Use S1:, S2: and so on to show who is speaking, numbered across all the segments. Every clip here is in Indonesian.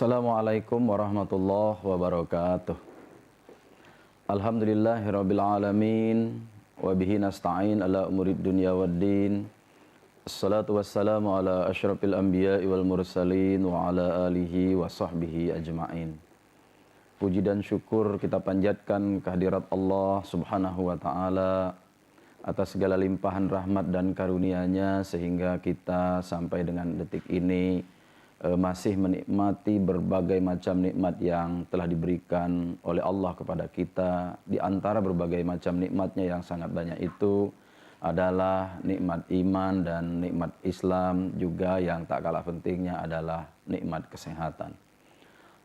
S1: Assalamualaikum warahmatullahi wabarakatuh. Alhamdulillahirabbil alamin wa bihi nasta'in ala umurid dunya waddin. Assalatu wassalamu ala asyrafil anbiya'i wal mursalin wa ala alihi wa sahbihi ajma'in. Puji dan syukur kita panjatkan kehadirat Allah Subhanahu wa taala atas segala limpahan rahmat dan karunia-Nya sehingga kita sampai dengan detik ini masih menikmati berbagai macam nikmat yang telah diberikan oleh Allah kepada kita. Di antara berbagai macam nikmatnya yang sangat banyak itu adalah nikmat iman dan nikmat Islam, juga yang tak kalah pentingnya adalah nikmat kesehatan.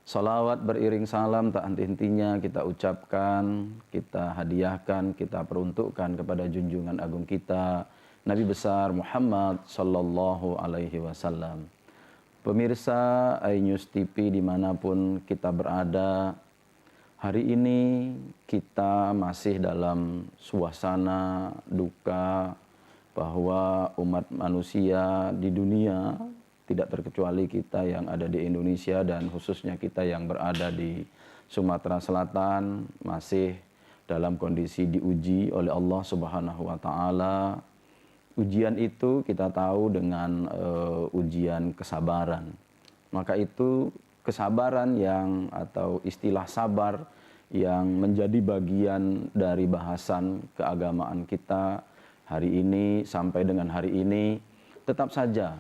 S1: Salawat beriring salam tak henti-hentinya kita ucapkan, kita hadiahkan, kita peruntukkan kepada junjungan agung kita, Nabi besar Muhammad sallallahu alaihi wasallam. Pemirsa iNews TV dimanapun kita berada, hari ini kita masih dalam suasana duka bahwa umat manusia di dunia, tidak terkecuali kita yang ada di Indonesia dan khususnya kita yang berada di Sumatera Selatan, masih dalam kondisi diuji oleh Allah Subhanahu wa taala. Ujian itu kita tahu dengan ujian kesabaran. Maka itu kesabaran yang atau istilah sabar yang menjadi bagian dari bahasan keagamaan kita hari ini sampai dengan hari ini tetap saja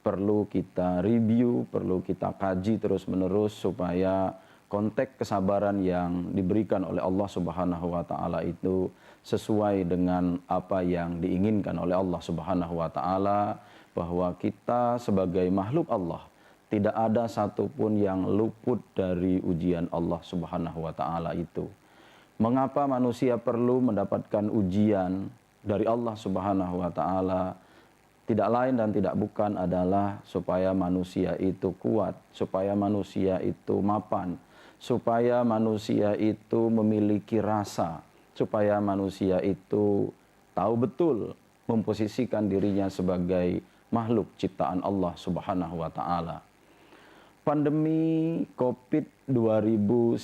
S1: perlu kita review, perlu kita kaji terus-menerus supaya konteks kesabaran yang diberikan oleh Allah Subhanahu wa taala itu sesuai dengan apa yang diinginkan oleh Allah Subhanahu wa taala, bahwa kita sebagai makhluk Allah tidak ada satupun yang luput dari ujian Allah Subhanahu wa taala itu. Mengapa manusia perlu mendapatkan ujian dari Allah Subhanahu wa taala? Tidak lain dan tidak bukan adalah supaya manusia itu kuat, supaya manusia itu mapan, supaya manusia itu memiliki rasa, supaya manusia itu tahu betul memposisikan dirinya sebagai makhluk ciptaan Allah Subhanahu wa taala. Pandemi Covid 2019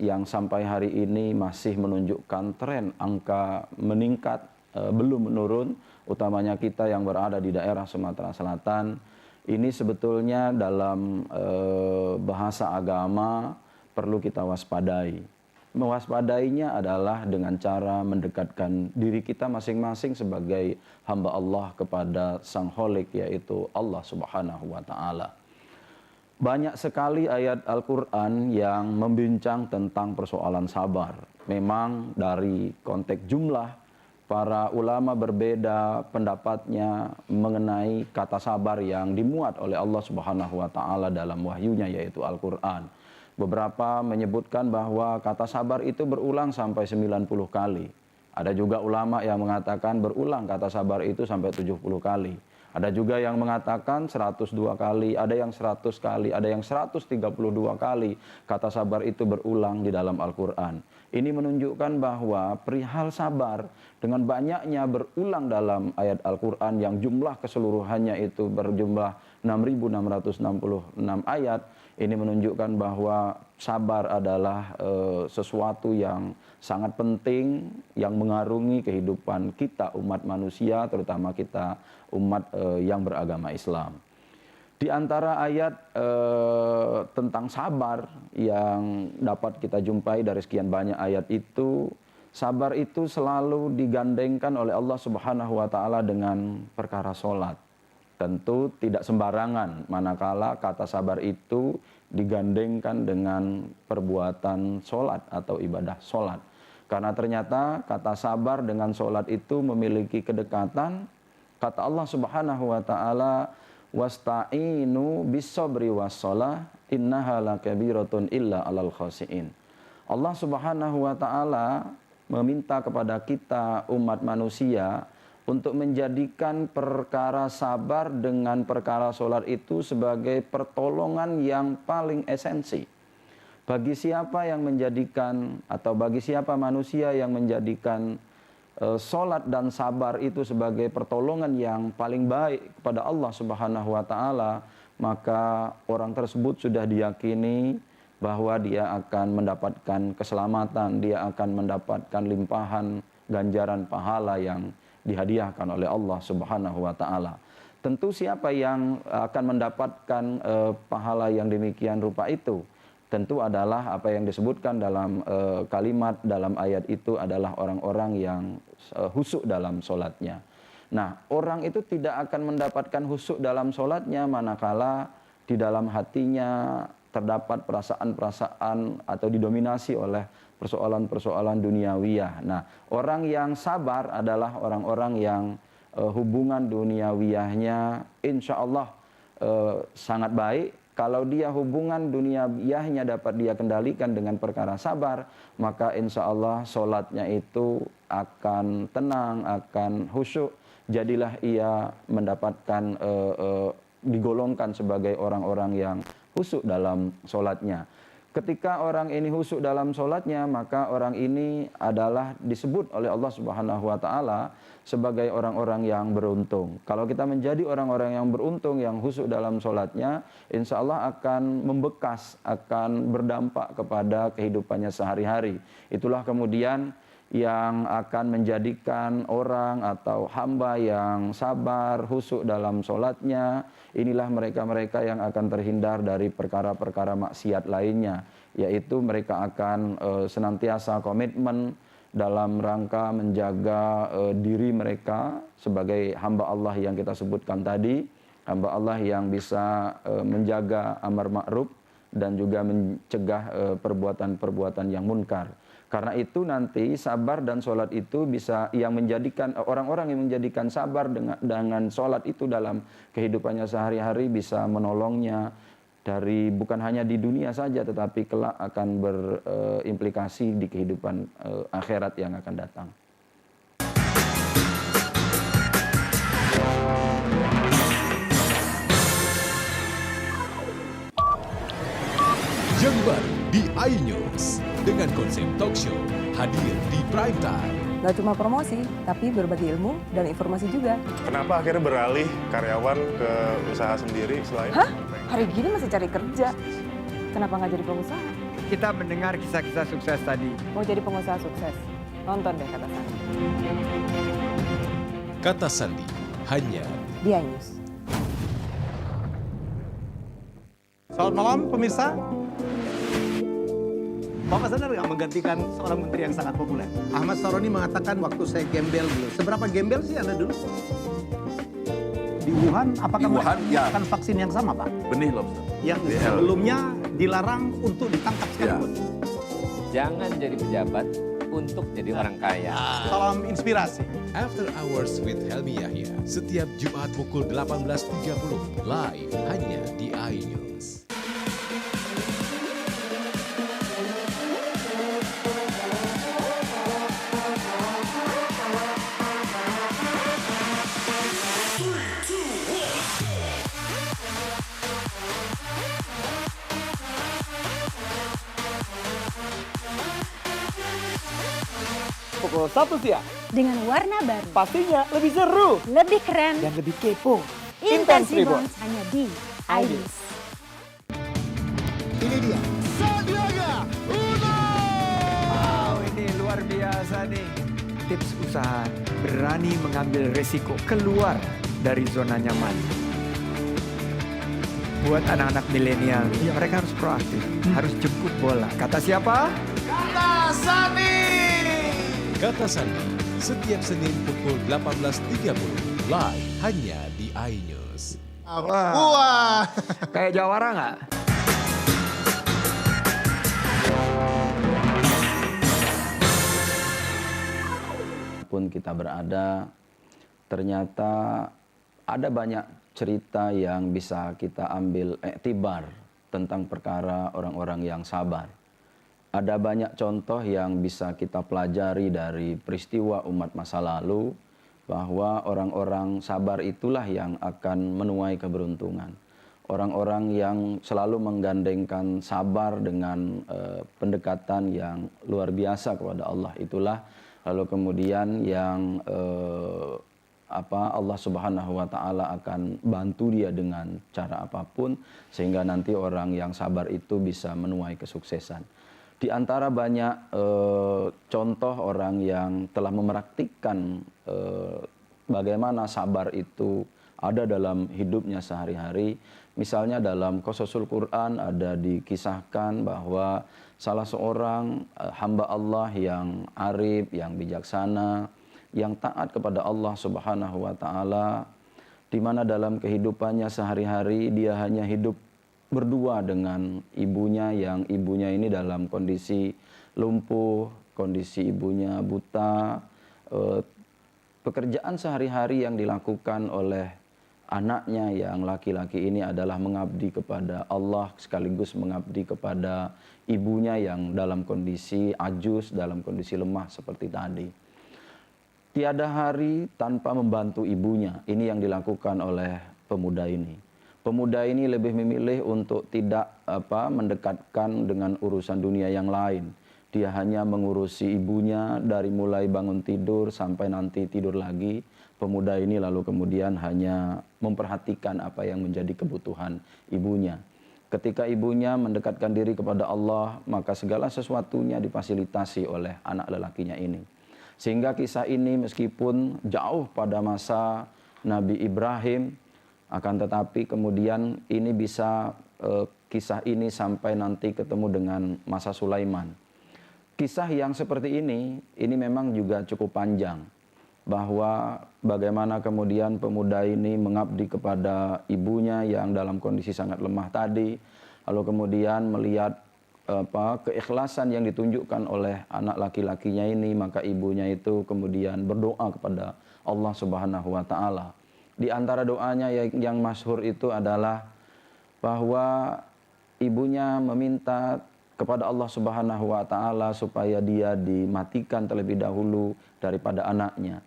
S1: yang sampai hari ini masih menunjukkan tren angka meningkat, belum menurun, utamanya kita yang berada di daerah Sumatera Selatan. Ini sebetulnya dalam bahasa agama perlu kita waspadai. Mewaspadainya adalah dengan cara mendekatkan diri kita masing-masing sebagai hamba Allah kepada Sang Khalik, yaitu Allah Subhanahu wa taala. Banyak sekali ayat Al-Quran yang membincang tentang persoalan sabar. Memang dari konteks jumlah, para ulama berbeda pendapatnya mengenai kata sabar yang dimuat oleh Allah Subhanahu wa taala dalam wahyunya, yaitu Al-Quran. Beberapa menyebutkan bahwa kata sabar itu berulang sampai 90 kali. Ada juga ulama yang mengatakan berulang kata sabar itu sampai 70 kali. Ada juga yang mengatakan 102 kali, ada yang 100 kali, ada yang 132 kali kata sabar itu berulang di dalam Al-Quran. Ini menunjukkan bahwa perihal sabar dengan banyaknya berulang dalam ayat Al-Quran yang jumlah keseluruhannya itu berjumlah 6.666 ayat. Ini menunjukkan bahwa sabar adalah sesuatu yang sangat penting yang mengarungi kehidupan kita umat manusia, terutama kita umat yang beragama Islam. Di antara ayat tentang sabar yang dapat kita jumpai dari sekian banyak ayat itu, sabar itu selalu digandengkan oleh Allah Subhanahu wa taala dengan perkara sholat. Tentu tidak sembarangan manakala kata sabar itu digandengkan dengan perbuatan sholat atau ibadah sholat. Karena ternyata kata sabar dengan sholat itu memiliki kedekatan. Kata Allah Subhanahu wa taala, wasta'inu bis-sabri was-shalah innaha lakabiratun illa 'alal khashiin. Allah Subhanahu wa taala meminta kepada kita umat manusia untuk menjadikan perkara sabar dengan perkara sholat itu sebagai pertolongan yang paling esensi. Bagi siapa yang menjadikan atau bagi siapa manusia yang menjadikan sholat dan sabar itu sebagai pertolongan yang paling baik kepada Allah Subhanahu wa taala, maka orang tersebut sudah diyakini bahwa dia akan mendapatkan keselamatan, dia akan mendapatkan limpahan ganjaran pahala yang dihadiahkan oleh Allah Subhanahu wa taala. Tentu siapa yang akan mendapatkan pahala yang demikian rupa itu? Tentu adalah apa yang disebutkan dalam kalimat dalam ayat itu adalah orang-orang yang khusyuk dalam sholatnya. Nah, orang itu tidak akan mendapatkan khusyuk dalam sholatnya manakala di dalam hatinya terdapat perasaan-perasaan atau didominasi oleh persoalan-persoalan duniawiyah. Nah, orang yang sabar adalah orang-orang yang hubungan duniawiyahnya insya Allah sangat baik. Kalau dia hubungan duniawiyahnya dapat dia kendalikan dengan perkara sabar, maka insya Allah sholatnya itu akan tenang, akan khusyuk. Jadilah ia mendapatkan digolongkan sebagai orang-orang yang khusyuk dalam sholatnya. Ketika orang ini khusyuk dalam sholatnya, maka orang ini adalah disebut oleh Allah Subhanahu wa taala sebagai orang-orang yang beruntung. Kalau kita menjadi orang-orang yang beruntung, yang khusyuk dalam sholatnya, insya Allah akan membekas, akan berdampak kepada kehidupannya sehari-hari. Itulah kemudian yang akan menjadikan orang atau hamba yang sabar, khusyuk dalam sholatnya, inilah mereka-mereka yang akan terhindar dari perkara-perkara maksiat lainnya, yaitu mereka akan senantiasa komitmen dalam rangka menjaga diri mereka sebagai hamba Allah yang kita sebutkan tadi, hamba Allah yang bisa menjaga amar ma'ruf dan juga mencegah perbuatan-perbuatan yang munkar. Karena itu nanti sabar dan sholat itu bisa yang menjadikan orang-orang yang menjadikan sabar dengan sholat itu dalam kehidupannya sehari-hari bisa menolongnya dari bukan hanya di dunia saja tetapi kelak akan berimplikasi di kehidupan akhirat yang akan datang.
S2: Yang baru di iNews dengan konsep talk show hadir di prime time.
S3: Gak cuma promosi, tapi berbagi ilmu dan informasi juga.
S4: Kenapa akhirnya beralih karyawan ke usaha sendiri selain?
S3: Hah? Hari gini masih cari kerja. Kenapa nggak jadi pengusaha?
S5: Kita mendengar kisah-kisah sukses tadi.
S3: Mau jadi pengusaha sukses? Nonton deh kata Sandi.
S2: Kata Sandi hanya
S3: Di iNews.
S6: Selamat malam pemirsa. Bapak sadar nggak menggantikan seorang menteri yang sangat populer?
S7: Ahmad Saroni mengatakan waktu saya gembel dulu. Seberapa gembel sih Anda dulu?
S6: Di Wuhan, apakah
S8: Wuhan, ya.
S6: menggunakan vaksin yang sama, Pak?
S8: Benih lobster.
S6: Yang sebelumnya dilarang untuk ditangkap sekalipun.
S9: Jangan jadi pejabat untuk jadi orang kaya.
S6: Salam inspirasi.
S2: After Hours with Helmi Yahya setiap Jumat pukul 18.30 live hanya di iNews.
S6: Pukul 1 siang.
S10: Dengan warna baru,
S6: Pastinya lebih seru
S10: lebih keren,
S6: dan lebih kepo.
S10: Intense
S6: Intense Reborn.
S10: Reborn hanya di iNews.
S7: Ini dia.
S5: Wow, ini luar biasa nih. Tips usaha, berani mengambil resiko, keluar dari zona nyaman. Buat anak-anak milenial, mereka harus proaktif, harus jemput bola. Kata siapa?
S2: Kata Sandi setiap Senin pukul 18.30 live hanya di iNews.
S7: Wah.
S5: Kayak jawara nggak?
S1: Pun kita berada, ternyata ada banyak cerita yang bisa kita ambil iktibar tentang perkara orang-orang yang sabar. Ada banyak contoh yang bisa kita pelajari dari peristiwa umat masa lalu, bahwa orang-orang sabar itulah yang akan menuai keberuntungan. Orang-orang yang selalu menggandengkan sabar dengan pendekatan yang luar biasa kepada Allah itulah lalu kemudian yang Allah Subhanahu wa taala akan bantu dia dengan cara apapun sehingga nanti orang yang sabar itu bisa menuai kesuksesan. Di antara banyak contoh orang yang telah mempraktikkan bagaimana sabar itu ada dalam hidupnya sehari-hari. Misalnya dalam Qasasul Quran ada dikisahkan bahwa salah seorang hamba Allah yang arif, yang bijaksana, yang taat kepada Allah Subhanahu wa taala, di mana dalam kehidupannya sehari-hari dia hanya hidup berdua dengan ibunya, yang ibunya ini dalam kondisi lumpuh, kondisi ibunya buta. Pekerjaan sehari-hari yang dilakukan oleh anaknya yang laki-laki ini adalah mengabdi kepada Allah sekaligus mengabdi kepada ibunya yang dalam kondisi ajus, dalam kondisi lemah seperti tadi. Tiada hari tanpa membantu ibunya. Ini yang dilakukan oleh pemuda ini. Pemuda ini lebih memilih untuk tidak mendekatkan dengan urusan dunia yang lain. Dia hanya mengurusi ibunya dari mulai bangun tidur sampai nanti tidur lagi. Pemuda ini lalu kemudian hanya memperhatikan apa yang menjadi kebutuhan ibunya. Ketika ibunya mendekatkan diri kepada Allah, maka segala sesuatunya difasilitasi oleh anak lelakinya ini. Sehingga kisah ini meskipun jauh pada masa Nabi Ibrahim, akan tetapi kemudian ini bisa kisah ini sampai nanti ketemu dengan masa Sulaiman. Kisah yang seperti ini memang juga cukup panjang. Bahwa bagaimana kemudian pemuda ini mengabdi kepada ibunya yang dalam kondisi sangat lemah tadi, lalu kemudian melihat keikhlasan yang ditunjukkan oleh anak laki-lakinya ini, maka ibunya itu kemudian berdoa kepada Allah Subhanahu wa taala. Di antara doanya yang masyhur itu adalah bahwa ibunya meminta kepada Allah Subhanahu wa taala supaya dia dimatikan terlebih dahulu daripada anaknya.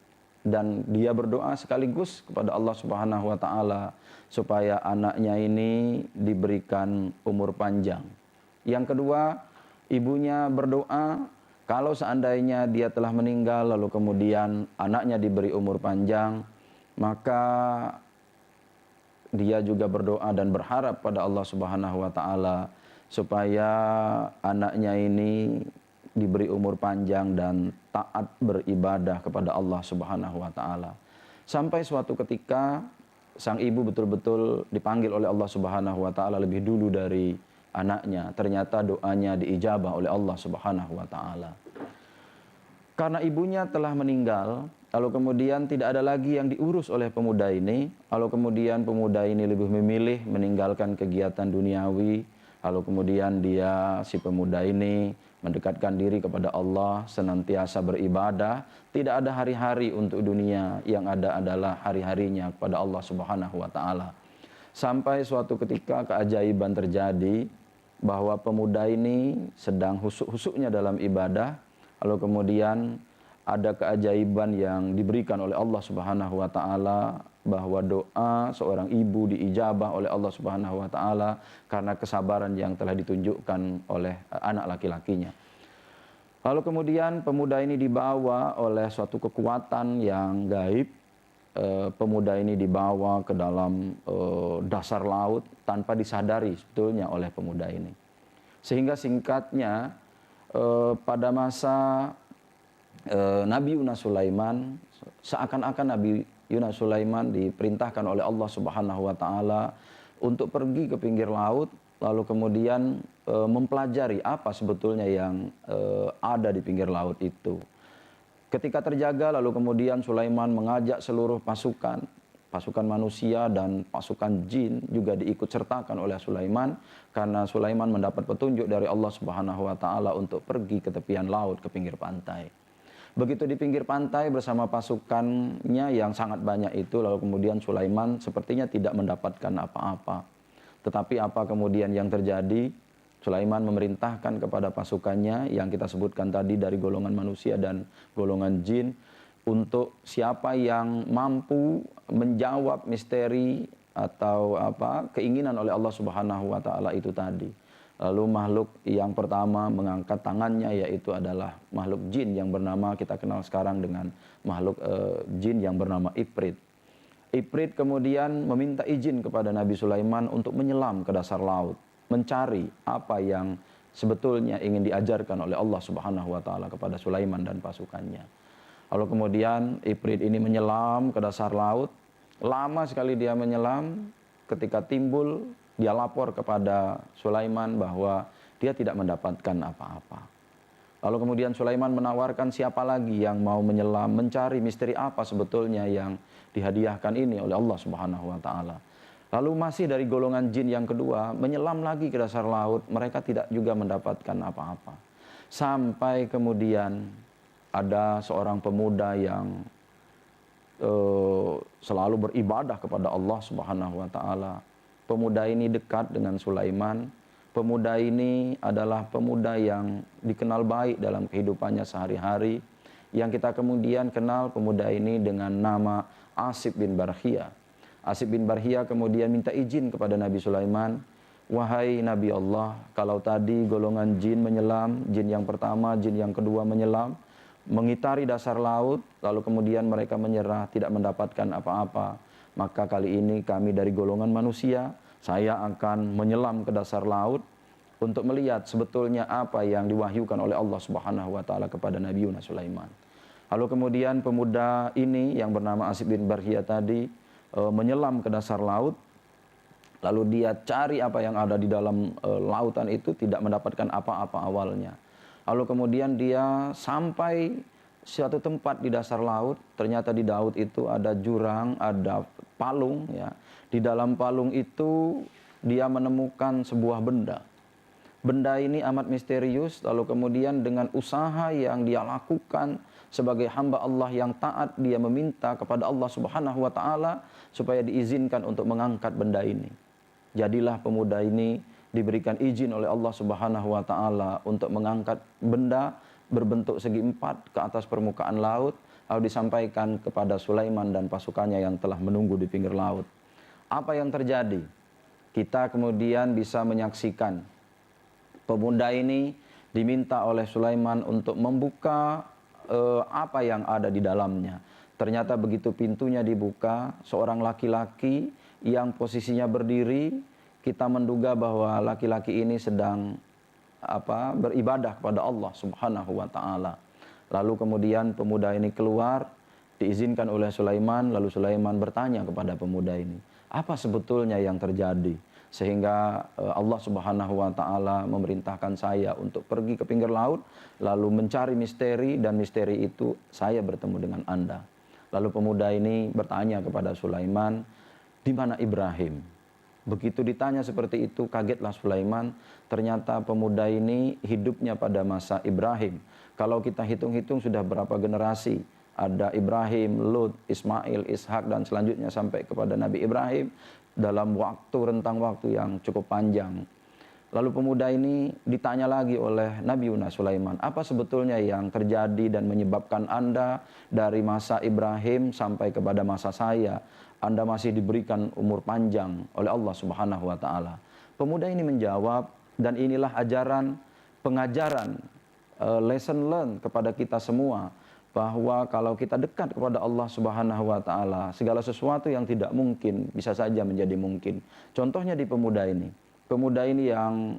S1: Dan dia berdoa sekaligus kepada Allah Subhanahu wa taala supaya anaknya ini diberikan umur panjang. Yang kedua, ibunya berdoa kalau seandainya dia telah meninggal lalu kemudian anaknya diberi umur panjang, maka dia juga berdoa dan berharap pada Allah Subhanahu wa taala supaya anaknya ini diberi umur panjang dan taat beribadah kepada Allah Subhanahu wa taala. Sampai suatu ketika sang ibu betul-betul dipanggil oleh Allah Subhanahu wa taala lebih dulu dari anaknya. Ternyata doanya diijabah oleh Allah Subhanahu wa taala. Karena ibunya telah meninggal, lalu kemudian tidak ada lagi yang diurus oleh pemuda ini, lalu kemudian pemuda ini lebih memilih meninggalkan kegiatan duniawi, lalu kemudian si pemuda ini mendekatkan diri kepada Allah, senantiasa beribadah, tidak ada hari-hari untuk dunia, yang ada adalah hari-harinya kepada Allah Subhanahu wa taala. Sampai suatu ketika keajaiban terjadi bahwa pemuda ini sedang husuk-husuknya dalam ibadah, lalu kemudian ada keajaiban yang diberikan oleh Allah Subhanahu wa taala bahwa doa seorang ibu diijabah oleh Allah Subhanahu wa taala karena kesabaran yang telah ditunjukkan oleh anak laki-lakinya. Lalu kemudian pemuda ini dibawa oleh suatu kekuatan yang gaib. Pemuda ini dibawa ke dalam dasar laut tanpa disadari sebetulnya oleh pemuda ini. Sehingga singkatnya pada masa Nabi Yunus Sulaiman, seakan-akan Nabi Yunus Sulaiman diperintahkan oleh Allah Subhanahu wa taala untuk pergi ke pinggir laut, lalu kemudian mempelajari apa sebetulnya yang ada di pinggir laut itu. Ketika terjaga, lalu kemudian Sulaiman mengajak seluruh pasukan manusia dan pasukan jin juga diikut sertakan oleh Sulaiman, karena Sulaiman mendapat petunjuk dari Allah Subhanahu wa taala untuk pergi ke tepian laut, ke pinggir pantai. Begitu di pinggir pantai bersama pasukannya yang sangat banyak itu, lalu kemudian Sulaiman sepertinya tidak mendapatkan apa-apa. Tetapi apa kemudian yang terjadi? Sulaiman memerintahkan kepada pasukannya yang kita sebutkan tadi dari golongan manusia dan golongan jin, untuk siapa yang mampu menjawab misteri atau keinginan oleh Allah Subhanahu wa taala itu tadi, Lalu makhluk yang pertama mengangkat tangannya yaitu adalah makhluk jin yang bernama, kita kenal sekarang dengan makhluk jin yang bernama Ifrit. Ifrit kemudian meminta izin kepada Nabi Sulaiman untuk menyelam ke dasar laut, mencari apa yang sebetulnya ingin diajarkan oleh Allah Subhanahu wa taala kepada Sulaiman dan pasukannya. Lalu kemudian Ifrit ini menyelam ke dasar laut, lama sekali dia menyelam, ketika timbul dia lapor kepada Sulaiman bahwa dia tidak mendapatkan apa-apa. Lalu kemudian Sulaiman menawarkan siapa lagi yang mau menyelam, mencari misteri apa sebetulnya yang dihadiahkan ini oleh Allah Subhanahu wa taala. Lalu masih dari golongan jin yang kedua menyelam lagi ke dasar laut, mereka tidak juga mendapatkan apa-apa. Sampai kemudian ada seorang pemuda yang selalu beribadah kepada Allah Subhanahu wa taala. Pemuda ini dekat dengan Sulaiman. Pemuda ini adalah pemuda yang dikenal baik dalam kehidupannya sehari-hari. Yang kita kemudian kenal pemuda ini dengan nama Asib bin Barkhia. Asib bin Barkhia kemudian minta izin kepada Nabi Sulaiman, "Wahai Nabi Allah, kalau tadi golongan jin menyelam, jin yang pertama, jin yang kedua menyelam, mengitari dasar laut, lalu kemudian mereka menyerah, tidak mendapatkan apa-apa. Maka kali ini kami dari golongan manusia, saya akan menyelam ke dasar laut untuk melihat sebetulnya apa yang diwahyukan oleh Allah Subhanahu wa taala kepada Nabi Sulaiman." Lalu kemudian pemuda ini yang bernama Asib bin Barkhia tadi menyelam ke dasar laut, lalu dia cari apa yang ada di dalam lautan itu, tidak mendapatkan apa-apa awalnya. Lalu kemudian dia sampai suatu tempat di dasar laut, ternyata di laut itu ada jurang, ada palung ya. Di dalam palung itu dia menemukan sebuah benda. Benda ini amat misterius, lalu kemudian dengan usaha yang dia lakukan sebagai hamba Allah yang taat, dia meminta kepada Allah Subhanahu wa taala supaya diizinkan untuk mengangkat benda ini. Jadilah pemuda ini diberikan izin oleh Allah Subhanahu wa taala untuk mengangkat benda berbentuk segi empat ke atas permukaan laut, lalu disampaikan kepada Sulaiman dan pasukannya yang telah menunggu di pinggir laut. Apa yang terjadi? Kita kemudian bisa menyaksikan pemuda ini diminta oleh Sulaiman untuk membuka apa yang ada di dalamnya. Ternyata begitu pintunya dibuka, seorang laki-laki yang posisinya berdiri, kita menduga bahwa laki-laki ini sedang beribadah kepada Allah Subhanahu wa taala. Lalu kemudian pemuda ini keluar, diizinkan oleh Sulaiman, lalu Sulaiman bertanya kepada pemuda ini, apa sebetulnya yang terjadi? Sehingga Allah Subhanahu wa taala memerintahkan saya untuk pergi ke pinggir laut, lalu mencari misteri, dan misteri itu saya bertemu dengan Anda. Lalu pemuda ini bertanya kepada Sulaiman, di mana Ibrahim? Begitu ditanya seperti itu, kagetlah Sulaiman, ternyata pemuda ini hidupnya pada masa Ibrahim. Kalau kita hitung-hitung sudah berapa generasi, ada Ibrahim, Lut, Ismail, Ishak, dan selanjutnya sampai kepada Nabi Ibrahim, dalam rentang waktu yang cukup panjang. Lalu pemuda ini ditanya lagi oleh Nabi Sulaiman, apa sebetulnya yang terjadi dan menyebabkan Anda dari masa Ibrahim sampai kepada masa saya, Anda masih diberikan umur panjang oleh Allah Subhanahu wa taala. Pemuda ini menjawab, dan inilah pengajaran, lesson learned kepada kita semua, bahwa kalau kita dekat kepada Allah Subhanahu wa taala, segala sesuatu yang tidak mungkin bisa saja menjadi mungkin. Contohnya di pemuda ini. Pemuda ini yang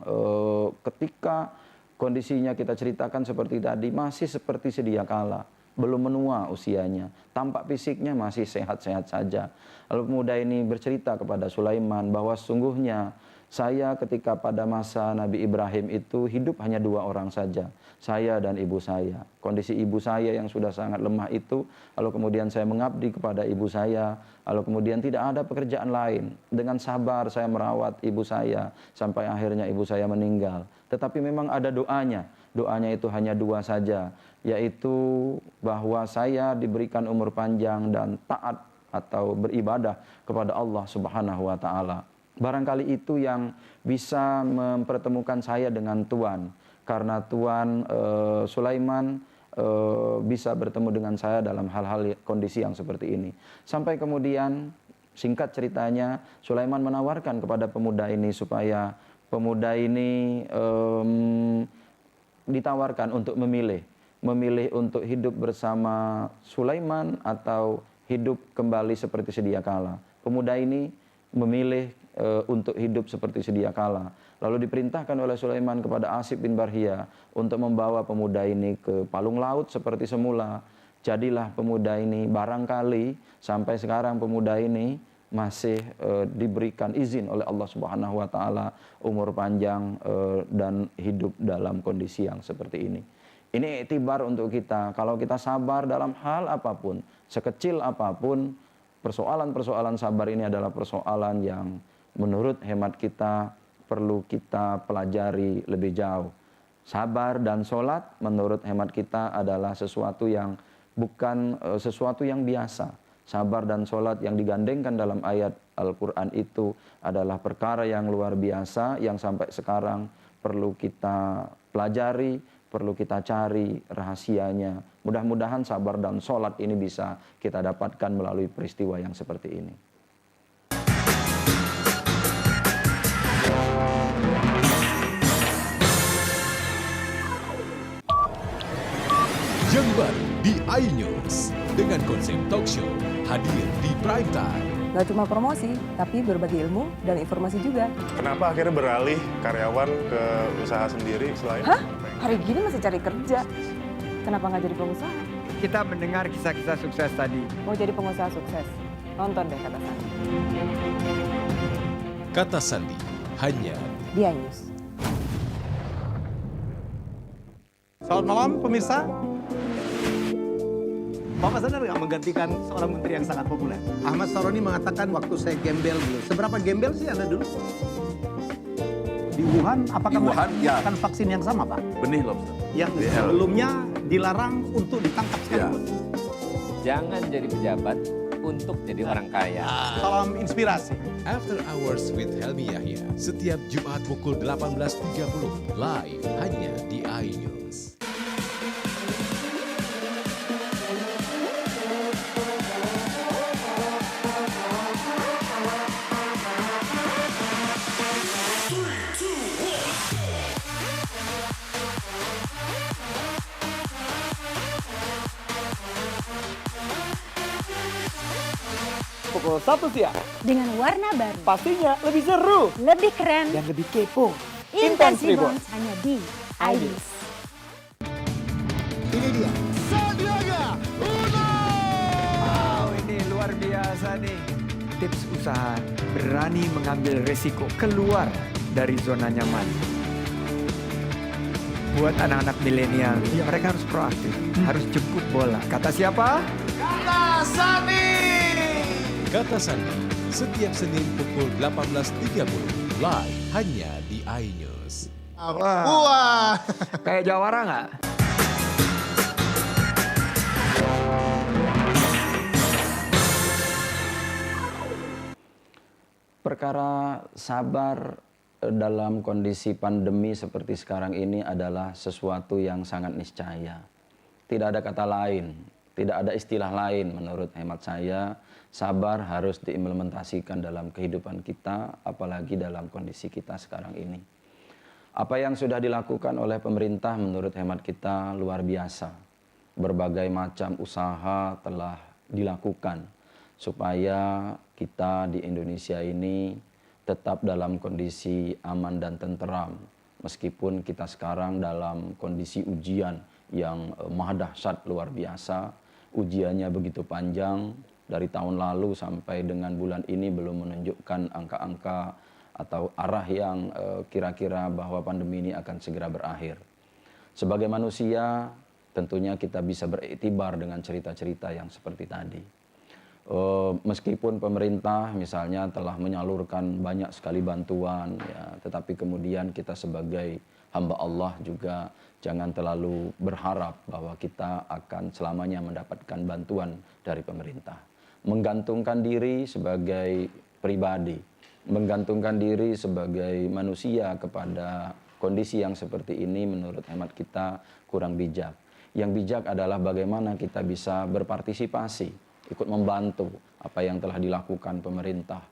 S1: ketika kondisinya kita ceritakan seperti tadi, masih seperti sedia kala, belum menua usianya, tampak fisiknya masih sehat-sehat saja. Lalu pemuda ini bercerita kepada Sulaiman bahwa sungguhnya saya ketika pada masa Nabi Ibrahim itu hidup hanya 2 orang saja, saya dan ibu saya. Kondisi ibu saya yang sudah sangat lemah itu, lalu kemudian saya mengabdi kepada ibu saya, lalu kemudian tidak ada pekerjaan lain. Dengan sabar saya merawat ibu saya, sampai akhirnya ibu saya meninggal. Tetapi memang ada doanya itu hanya 2 saja, yaitu bahwa saya diberikan umur panjang dan taat atau beribadah kepada Allah Subhanahu wa taala. Barangkali itu yang bisa mempertemukan saya dengan Tuhan, karena Tuhan Sulaiman bisa bertemu dengan saya dalam hal-hal kondisi yang seperti ini. Sampai kemudian singkat ceritanya Sulaiman menawarkan kepada pemuda ini supaya pemuda ini ditawarkan untuk memilih untuk hidup bersama Sulaiman atau hidup kembali seperti sedia kala. Pemuda ini memilih untuk hidup seperti sedia kala. Lalu diperintahkan oleh Sulaiman kepada Asif bin Barhia untuk membawa pemuda ini ke palung laut seperti semula. Jadilah pemuda ini, barangkali sampai sekarang pemuda ini masih diberikan izin oleh Allah Subhanahu wa taala umur panjang dan hidup dalam kondisi yang seperti ini. Ini iktibar untuk kita. Kalau kita sabar dalam hal apapun, sekecil apapun, persoalan-persoalan sabar ini adalah persoalan yang menurut hemat kita perlu kita pelajari lebih jauh. Sabar dan sholat menurut hemat kita adalah sesuatu yang bukan sesuatu yang biasa. Sabar dan sholat yang digandengkan dalam ayat Al-Quran itu adalah perkara yang luar biasa yang sampai sekarang perlu kita pelajari, perlu kita cari rahasianya. Mudah-mudahan sabar dan sholat ini bisa kita dapatkan melalui peristiwa yang seperti ini.
S2: Jember di iNews dengan konsep talk show hadir di prime time.
S3: Gak cuma promosi, tapi berbagi ilmu dan informasi juga.
S4: Kenapa akhirnya beralih karyawan ke usaha sendiri selain?
S3: Hah? Hari gini masih cari kerja. Kenapa nggak jadi pengusaha?
S5: Kita mendengar kisah-kisah sukses tadi.
S3: Mau jadi pengusaha sukses? Nonton deh Kata Sandi.
S2: Kata Sandi hanya
S3: Di iNews.
S7: Selamat malam pemirsa. Bapak sadar nggak menggantikan seorang menteri yang sangat populer? Ahmad Saroni mengatakan waktu saya gembel dulu. Seberapa gembel sih Anda dulu?
S6: Di Wuhan, apakah
S8: Wuhan, ya.
S6: menggunakan vaksin yang sama, Pak?
S8: Benih lobster.
S7: Yang sebelumnya dilarang untuk ditangkap sekalipun.
S9: Jangan jadi pejabat untuk jadi orang kaya.
S7: Salam inspirasi.
S2: After Hours with Helmi Yahya setiap Jumat pukul 18.30 live hanya di iNews.
S5: Pukul 1 siang.
S10: Dengan warna baru,
S5: Pastinya lebih seru
S10: lebih keren,
S5: dan lebih kepo.
S10: Intense
S5: Intense
S10: Rebound hanya di iNews.
S7: Ini dia.
S5: Wow, ini luar biasa nih. Tips usaha, berani mengambil resiko, keluar dari zona nyaman. Buat anak-anak milenial, mereka harus proaktif, harus jemput bola. Kata siapa?
S2: Kata Sandi setiap Senin pukul 18.30 live hanya di iNews.
S7: Wah.
S5: Kayak jawara nggak?
S1: Perkara sabar dalam kondisi pandemi seperti sekarang ini adalah sesuatu yang sangat niscaya. Tidak ada kata lain, tidak ada istilah lain menurut hemat saya. Sabar harus diimplementasikan dalam kehidupan kita, apalagi dalam kondisi kita sekarang ini. Apa yang sudah dilakukan oleh pemerintah menurut hemat kita luar biasa. Berbagai macam usaha telah dilakukan supaya kita di Indonesia ini tetap dalam kondisi aman dan tenteram. Meskipun kita sekarang dalam kondisi ujian yang maha dahsyat luar biasa, ujiannya begitu panjang, dari tahun lalu sampai dengan bulan ini belum menunjukkan angka-angka atau arah yang kira-kira bahwa pandemi ini akan segera berakhir. Sebagai manusia, tentunya kita bisa beriktibar dengan cerita-cerita yang seperti tadi. Meskipun pemerintah misalnya telah menyalurkan banyak sekali bantuan, ya, tetapi kemudian kita sebagai hamba Allah juga jangan terlalu berharap bahwa kita akan selamanya mendapatkan bantuan dari pemerintah. Menggantungkan diri sebagai pribadi, menggantungkan diri sebagai manusia kepada kondisi yang seperti ini menurut hemat kita kurang bijak. Yang bijak adalah bagaimana kita bisa berpartisipasi, ikut membantu apa yang telah dilakukan pemerintah.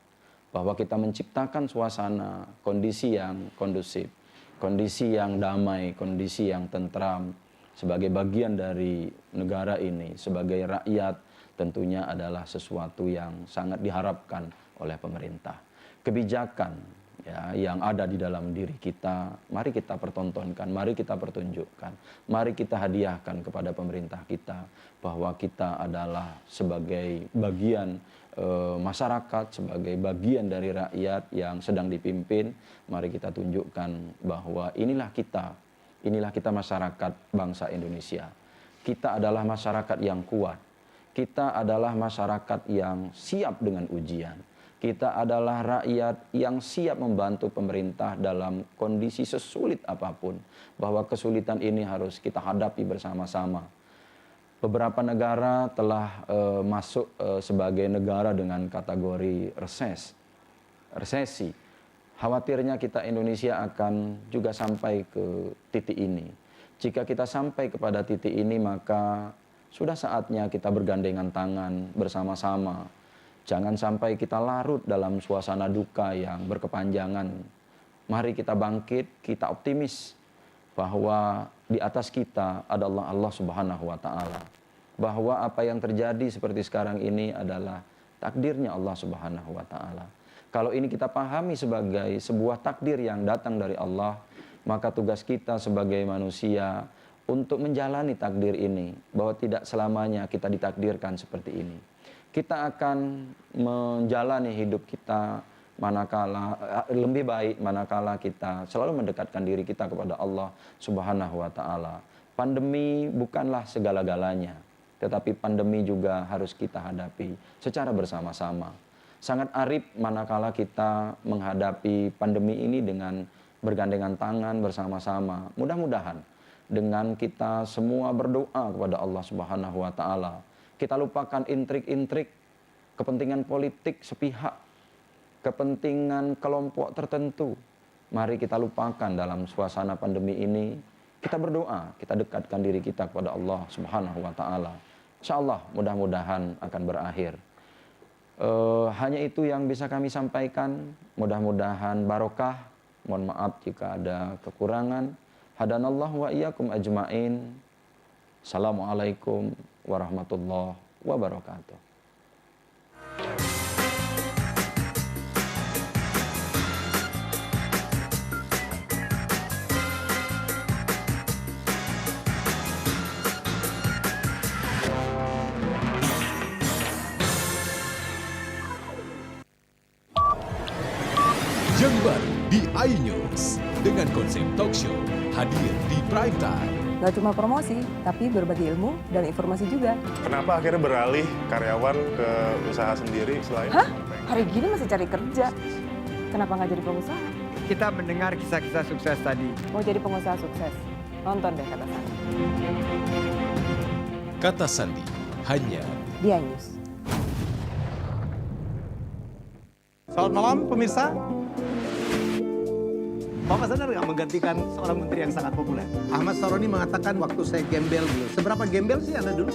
S1: bahwa kita menciptakan suasana, kondisi yang kondusif, kondisi yang damai, kondisi yang tentram sebagai bagian dari negara ini, sebagai rakyat tentunya adalah sesuatu yang sangat diharapkan oleh pemerintah. Kebijakan ya, yang ada di dalam diri kita, mari kita pertontonkan, mari kita pertunjukkan, mari kita hadiahkan kepada pemerintah kita bahwa kita adalah sebagai bagian masyarakat, sebagai bagian dari rakyat yang sedang dipimpin. Mari kita tunjukkan bahwa inilah kita masyarakat bangsa Indonesia. Kita adalah masyarakat yang kuat, kita adalah masyarakat yang siap dengan ujian. Kita adalah rakyat yang siap membantu pemerintah dalam kondisi sesulit apapun. Bahwa kesulitan ini harus kita hadapi bersama-sama. Beberapa negara telah masuk sebagai negara dengan kategori resesi. Khawatirnya kita Indonesia akan juga sampai ke titik ini. Jika kita sampai kepada titik ini, maka sudah saatnya kita bergandengan tangan bersama-sama. Jangan sampai kita larut dalam suasana duka yang berkepanjangan. Mari kita bangkit, kita optimis bahwa di atas kita adalah Allah Subhanahu wa Ta'ala. Bahwa apa yang terjadi seperti sekarang ini adalah takdirnya Allah Subhanahu wa Ta'ala. Kalau ini kita pahami sebagai sebuah takdir yang datang dari Allah, maka tugas kita sebagai manusia untuk menjalani takdir ini, bahwa tidak selamanya kita ditakdirkan seperti ini. Kita akan menjalani hidup kita lebih baik manakala kita selalu mendekatkan diri kita kepada Allah Subhanahu wa Ta'ala. Pandemi bukanlah segala-galanya, tetapi pandemi juga harus kita hadapi secara bersama-sama. Sangat arif manakala kita menghadapi pandemi ini dengan bergandengan tangan bersama-sama. Mudah-mudahan dengan kita semua berdoa kepada Allah Subhanahu wa Ta'ala, kita lupakan intrik-intrik kepentingan politik sepihak, kepentingan kelompok tertentu. Mari kita lupakan dalam suasana pandemi ini. Kita berdoa, kita dekatkan diri kita kepada Allah Subhanahu wa Ta'ala. InsyaAllah mudah-mudahan akan berakhir. Hanya itu yang bisa kami sampaikan. Mudah-mudahan barokah. Mohon maaf jika ada kekurangan. Hadanallahu wa iyyakum ajmain. Assalamualaikum warahmatullahi wabarakatuh.
S2: Yang baru di iNews dengan konsep talk show hadir di prime time.
S3: Gak cuma promosi, tapi berbagi ilmu dan informasi juga.
S4: Kenapa akhirnya beralih karyawan ke usaha sendiri selain?
S3: Hah? Hari gini masih cari kerja. Kenapa nggak jadi pengusaha?
S5: Kita mendengar kisah-kisah sukses tadi.
S3: Mau jadi pengusaha sukses? Nonton deh Kata Sandi.
S2: Kata Sandi hanya
S3: Di iNews.
S7: Selamat malam pemirsa. Bapak sadar nggak menggantikan seorang menteri yang sangat populer? Ahmad Saroni mengatakan waktu saya gembel dulu. Seberapa gembel sih Anda dulu?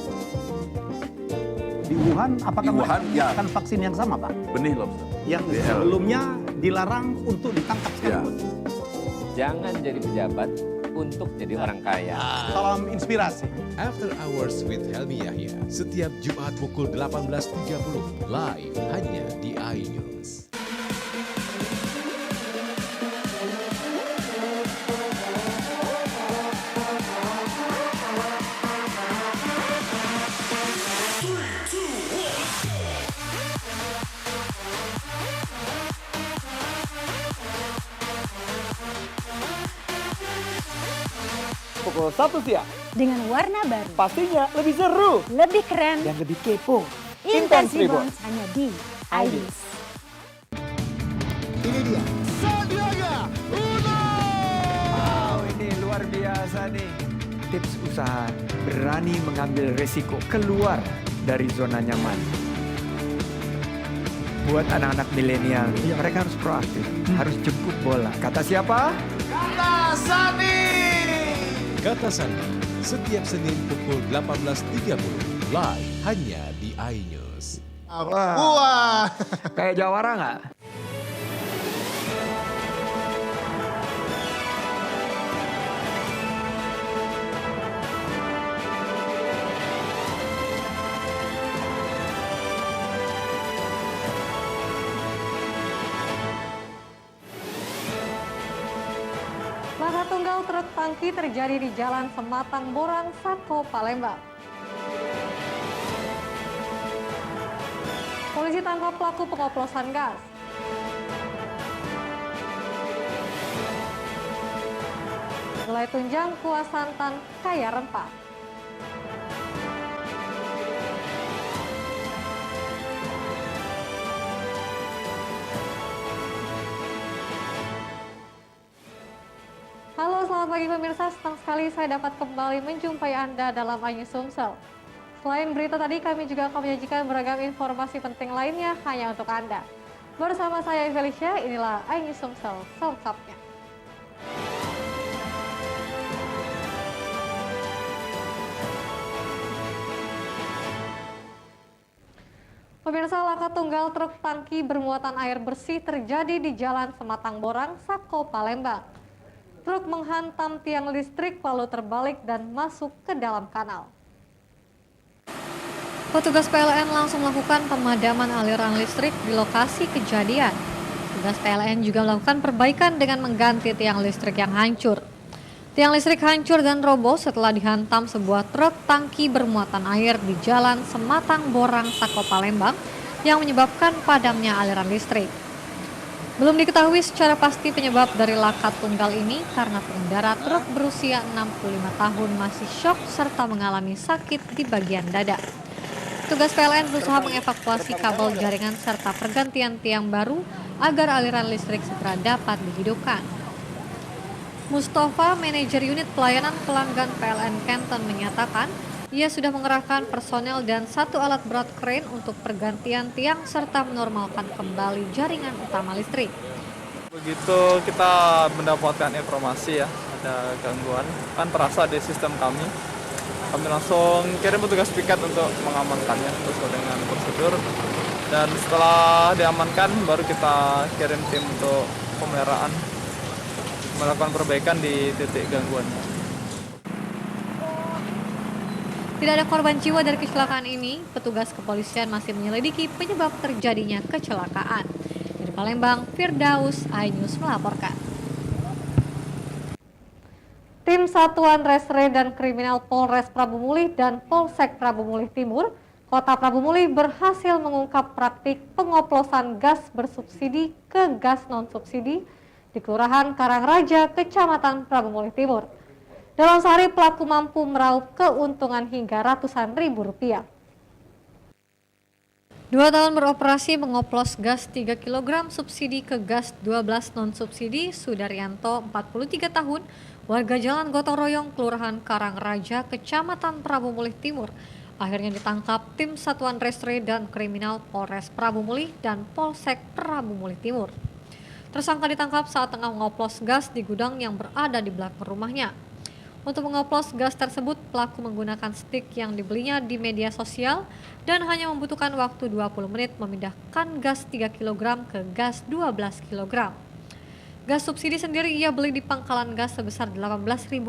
S6: Di Wuhan, apakah
S8: Di Wuhan, ya.
S6: menggunakan vaksin yang sama, Pak?
S8: Benih lobster.
S7: Yang sebelumnya dilarang untuk ditangkap sekalipun.
S9: Jangan jadi pejabat untuk jadi orang kaya.
S7: Salam inspirasi.
S2: After Hours with Helmi Yahya setiap Jumat pukul 18.30 live hanya di iNews.
S5: Pukul 1 siang.
S10: Dengan warna baru,
S5: Pastinya lebih seru.
S10: lebih keren,
S5: Dan lebih kepo.
S10: Intense
S5: Intense Reborn.
S10: Reborn hanya di iNews.
S7: Ini dia.
S5: Wow, ini luar biasa nih. Tips usaha, berani mengambil resiko, keluar dari zona nyaman. Buat anak-anak milenial, mereka harus proaktif, harus jemput bola. Kata siapa?
S2: Kata Sandi setiap Senin pukul 18.30 live hanya di iNews.
S5: Kayak jawara nggak?
S8: tunggal truk tangki terjadi di Jalan Sematang Borang, Sako, Palembang. Polisi tangkap pelaku pengoplosan gas. Gulai tunjang kuah santan kaya rempah. Halo, selamat pagi pemirsa. Senang sekali saya dapat kembali menjumpai Anda dalam iNews Sumsel. Selain berita tadi, kami juga akan menyajikan beragam informasi penting lainnya hanya untuk Anda. Bersama saya Felicia, inilah iNews Sumsel selengkapnya. Pemirsa, laka tunggal truk tangki bermuatan air bersih terjadi di Jalan Sematang Borang, Sako, Palembang. Truk menghantam tiang listrik lalu terbalik dan masuk ke dalam kanal. Petugas PLN langsung melakukan pemadaman aliran listrik di lokasi kejadian. Petugas PLN juga melakukan perbaikan dengan mengganti tiang listrik yang hancur. Tiang listrik hancur dan roboh setelah dihantam sebuah truk tangki bermuatan air di Jalan Sematang Borang, Sako, Palembang yang menyebabkan padamnya aliran listrik. Belum diketahui secara pasti penyebab dari laka tunggal ini karena pengendara truk berusia 65 tahun masih syok serta mengalami sakit di bagian dada. Petugas PLN berusaha mengevakuasi kabel jaringan serta pergantian tiang baru agar aliran listrik segera dapat dihidupkan. Mustafa, manajer unit pelayanan pelanggan PLN Kenton menyatakan ia sudah mengerahkan personel dan satu alat berat kren untuk pergantian tiang serta menormalkan kembali jaringan utama listrik.
S11: Begitu kita mendapatkan informasi ya, ada gangguan, kan terasa di sistem kami langsung kirim petugas piket untuk mengamankannya sesuai dengan prosedur. Dan setelah diamankan, baru kita kirim tim untuk pemeliharaan, melakukan perbaikan di titik gangguannya.
S8: Tidak ada korban jiwa dari kecelakaan ini, petugas kepolisian masih menyelidiki penyebab terjadinya kecelakaan. Dari Palembang, Firdaus, iNews melaporkan. Tim Satuan Resre dan Kriminal Polres Prabu Mulih dan Polsek Prabu Mulih Timur, Kota Prabu Mulih berhasil mengungkap praktik pengoplosan gas bersubsidi ke gas non-subsidi di Kelurahan Karangraja, Kecamatan Prabu Mulih Timur. Dalam sehari pelaku mampu meraup keuntungan hingga ratusan ribu rupiah. 2 tahun beroperasi mengoplos gas 3 kg subsidi ke gas 12 non-subsidi, Sudaryanto 43 tahun, warga Jalan Gotong Royong, Kelurahan Karangraja, Kecamatan Prabu Mulih Timur, akhirnya ditangkap tim Satuan Resre dan Kriminal Polres Prabu Mulih dan Polsek Prabu Mulih Timur. Tersangka ditangkap saat tengah mengoplos gas di gudang yang berada di belakang rumahnya. Untuk mengoplos gas tersebut, pelaku menggunakan stik yang dibelinya di media sosial dan hanya membutuhkan waktu 20 menit memindahkan gas 3 kg ke gas 12 kg. Gas subsidi sendiri ia beli di pangkalan gas sebesar Rp18.000,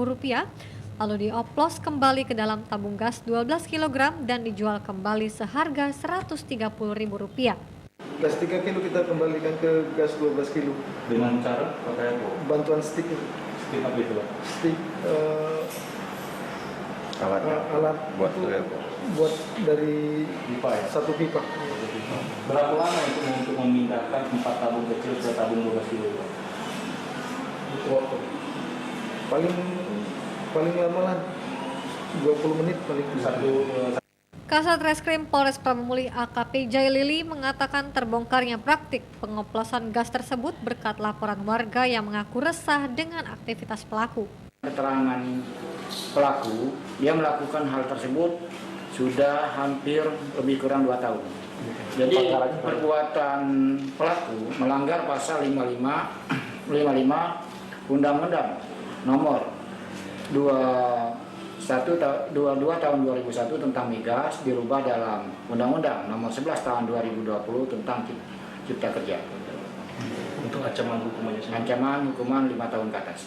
S8: lalu dioplos kembali ke dalam tabung gas 12 kg dan dijual kembali seharga Rp130.000.
S12: Gas 3 kilo kita kembalikan ke gas 12 kilo.
S1: Dengan cara pakai apa?
S12: Bantuan stik itu.
S1: Stik apa itu?
S12: Stik alat
S1: buat
S12: itu buat dari
S1: pipa ya?
S12: Satu pipa.
S1: Berapa lama itu untuk memindahkan 4 tabung kecil ke tabung 12 kilo?
S12: Paling lama lah 20 menit paling.
S8: Kasat Reskrim Polres Prabu Mulih AKP Jailili mengatakan terbongkarnya praktik pengoplosan gas tersebut berkat laporan warga yang mengaku resah dengan aktivitas pelaku.
S13: Keterangan pelaku, dia melakukan hal tersebut sudah hampir lebih kurang 2 tahun. Jadi perbuatan pelaku melanggar pasal 55 Undang-Undang nomor 22 tahun 2001 tentang migas dirubah dalam Undang-Undang nomor 11 tahun 2020 tentang Cipta Kerja.
S1: Untuk ancaman hukumannya?
S13: Ancaman hukuman 5 tahun ke atas.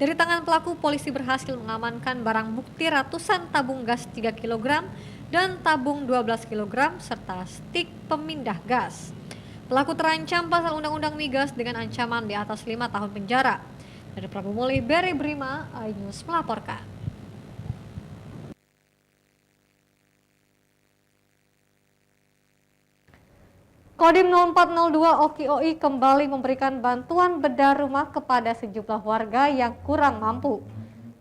S8: Dari tangan pelaku, polisi berhasil mengamankan barang bukti ratusan tabung gas 3 kg dan tabung 12 kg serta stik pemindah gas. Pelaku terancam pasal Undang-Undang Migas dengan ancaman di atas 5 tahun penjara. Dari Prabu Muli, Beri Brima, iNews melaporkan. Kodim 0402 OKI kembali memberikan bantuan bedah rumah kepada sejumlah warga yang kurang mampu.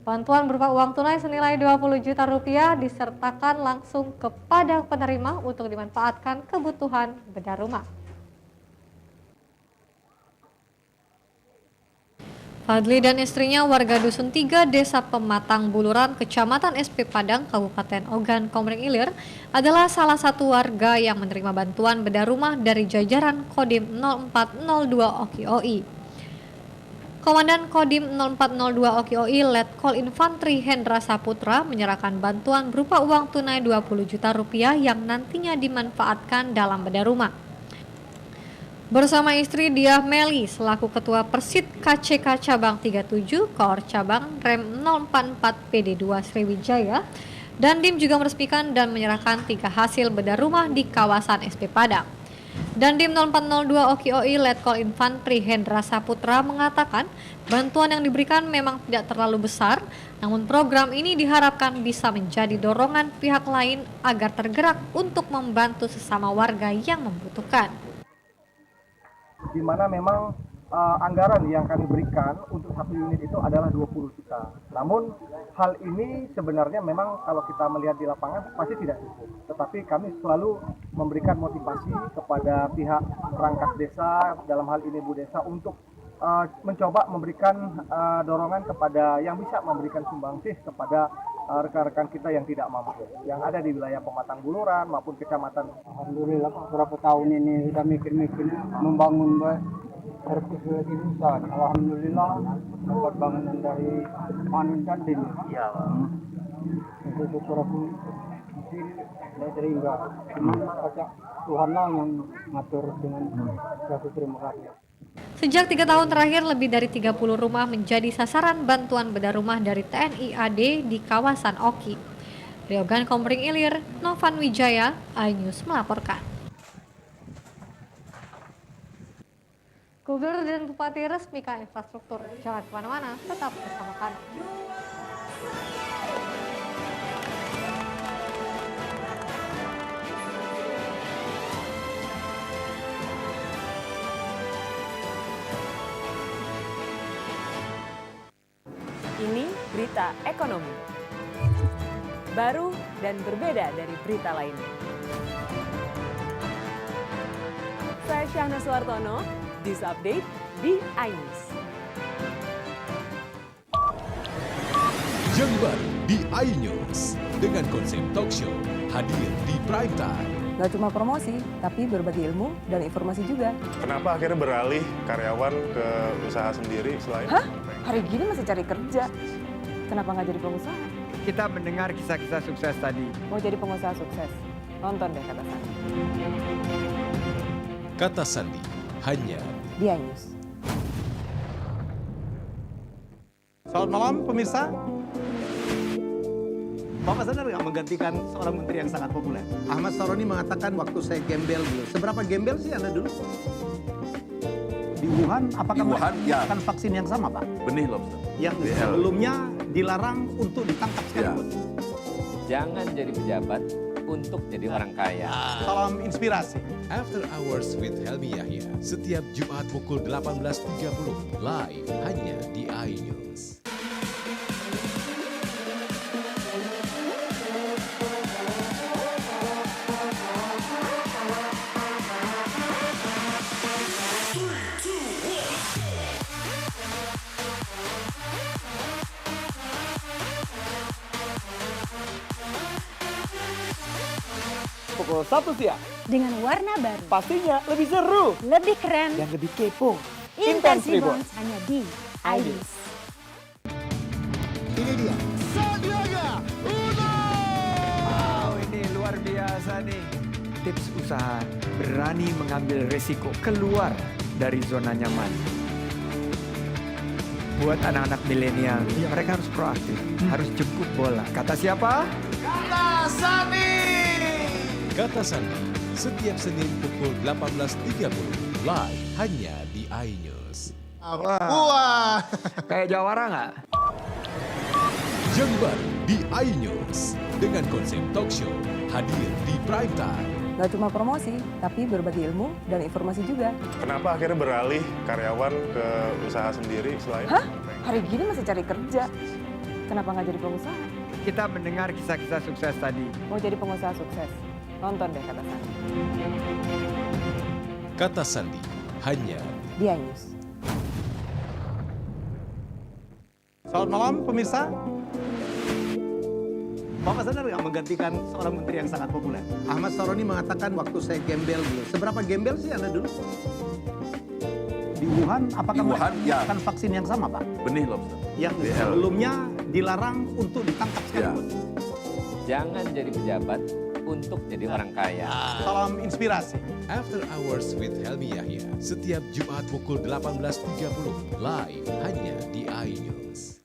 S8: Bantuan berupa uang tunai senilai 20 juta rupiah disertakan langsung kepada penerima untuk dimanfaatkan kebutuhan bedah rumah. Fadli dan istrinya warga Dusun 3, Desa Pematang Buluran, Kecamatan SP Padang, Kabupaten Ogan Komering Ilir adalah salah satu warga yang menerima bantuan bedah rumah dari jajaran Kodim 0402 OKI. Komandan Kodim 0402 OKI Letkol Infantri Hendra Saputra menyerahkan bantuan berupa uang tunai 20 juta rupiah yang nantinya dimanfaatkan dalam bedah rumah. Bersama istri Diah Meli selaku Ketua Persit KCK Cabang 37, Kor Cabang Rem 044 PD2 Sriwijaya, Dandim juga meresmikan dan menyerahkan 3 hasil bedah rumah di kawasan SP Padang. Dandim 0402 OKI Letkol Infantri Hendra Saputra mengatakan bantuan yang diberikan memang tidak terlalu besar, namun program ini diharapkan bisa menjadi dorongan pihak lain agar tergerak untuk membantu sesama warga yang membutuhkan.
S12: Di mana memang anggaran yang kami berikan untuk satu unit itu adalah 20 juta. Namun hal ini sebenarnya memang kalau kita melihat di lapangan pasti tidak cukup. Tetapi kami selalu memberikan motivasi kepada pihak perangkat desa, dalam hal ini Bu Desa, untuk mencoba memberikan dorongan kepada yang bisa memberikan sumbangsih kepada rekan-rekan kita yang tidak mampu, yang ada di wilayah Pematang Buluran maupun kecamatan.
S14: Alhamdulillah berapa tahun ini sudah mikir-mikir membangun servis lagi bisa. Alhamdulillah dapat bangunan dari Panin Dandim. Iya, Pak. Itu syukur aku mungkin saya terhingga. Cuma Tuhan lah yang ngatur dengan satu terima kasih.
S8: Sejak 3 tahun terakhir, lebih dari 30 rumah menjadi sasaran bantuan bedah rumah dari TNI AD di kawasan Oki. Dari Ogan Komering Ilir, Novan Wijaya, iNews melaporkan. Gubernur dan Bupati resmikan infrastruktur. Jangan kemana-mana, tetap bersama kami.
S15: Ini berita ekonomi. Baru dan berbeda dari berita lainnya. Saya Syahna Suartono, This Update di iNews.
S2: Yang baru di iNews dengan konsep talk show hadir di prime time.
S3: Gak cuma promosi, tapi berbagi ilmu dan informasi juga.
S4: Kenapa akhirnya beralih karyawan ke usaha sendiri selain?
S3: Hah? Hari gini masih cari kerja. Kenapa nggak jadi pengusaha?
S5: Kita mendengar kisah-kisah sukses tadi.
S3: Mau jadi pengusaha sukses? Nonton deh Kata Sandi.
S2: Kata Sandi hanya
S3: di iNews.
S7: Selamat malam pemirsa. Bapak sadar nggak menggantikan seorang menteri yang sangat populer? Ahmad Saroni mengatakan waktu saya gembel dulu. Seberapa gembel sih Anda dulu? Di Wuhan, apakah melakukan vaksin yang sama, Pak?
S1: Benih lobster.
S7: Yang sebelumnya dilarang untuk ditangkap sekalipun.
S9: Jangan jadi pejabat untuk jadi orang kaya.
S7: Salam inspirasi.
S2: After Hours with Helmi Yahya setiap Jumat pukul 18.30 live hanya di iNews.
S6: Pukul 1 siang.
S10: Dengan warna baru.
S6: Pastinya lebih seru.
S10: Lebih keren.
S6: Dan lebih kepo.
S10: Intense Reborns hanya di iNews.
S2: Ini dia Sandiaga Uno.
S5: Wow, ini luar biasa nih. Tips usaha, berani mengambil resiko, keluar dari zona nyaman. Buat anak-anak milenial, mereka harus proaktif, harus jemput bola. Kata siapa?
S2: Kata Sandi. Kata Sandi setiap Senin pukul 18.30 live hanya di iNews.
S5: Wah. Kayak Jawara nggak?
S2: Yang baru di iNews dengan konsep talk show hadir di prime time.
S3: Gak cuma promosi, tapi berbagi ilmu dan informasi juga.
S4: Kenapa akhirnya beralih karyawan ke usaha sendiri selain?
S3: Hah? Hari gini masih cari kerja. Kenapa nggak jadi pengusaha?
S5: Kita mendengar kisah-kisah sukses tadi.
S3: Mau jadi pengusaha sukses? Nonton deh Kata Sandi.
S2: Kata Sandi hanya
S3: Di iNews.
S7: Selamat malam pemirsa. Bapak sadar nggak menggantikan seorang menteri yang sangat populer? Ahmad Saroni mengatakan waktu saya gembel dulu. Seberapa gembel sih Anda dulu? Di Wuhan, apakah melakukan vaksin yang sama, Pak?
S1: Benih lobster.
S7: Yang sebelumnya dilarang untuk ditangkap sekalipun.
S9: Jangan jadi pejabat untuk jadi orang kaya.
S7: Salam inspirasi.
S2: After Hours with Helmi Yahya setiap Jumat pukul 18.30 live hanya di iNews.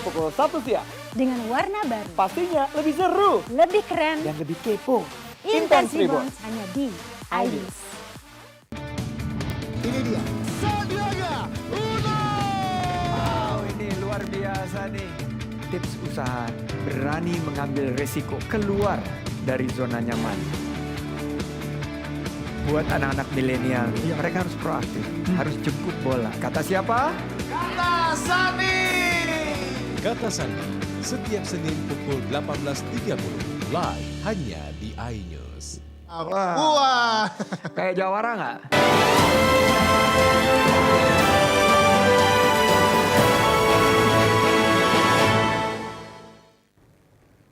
S7: Pukul 1 siang.
S10: Dengan warna baru.
S7: Pastinya lebih seru.
S10: Lebih keren.
S7: Dan lebih kepo.
S10: Intense Reborn hanya di iNews.
S7: Ini dia. Sandiaga Uno.
S5: Wow, ini luar biasa nih. Tips usaha, berani mengambil resiko, keluar dari zona nyaman. Buat anak-anak milenial, mereka harus proaktif, harus jemput bola. Kata siapa?
S7: Kata Sandi.
S2: Kata Sandi setiap Senin pukul 18.30 live hanya di iNews.
S5: Wah. Kayak Jawara nggak?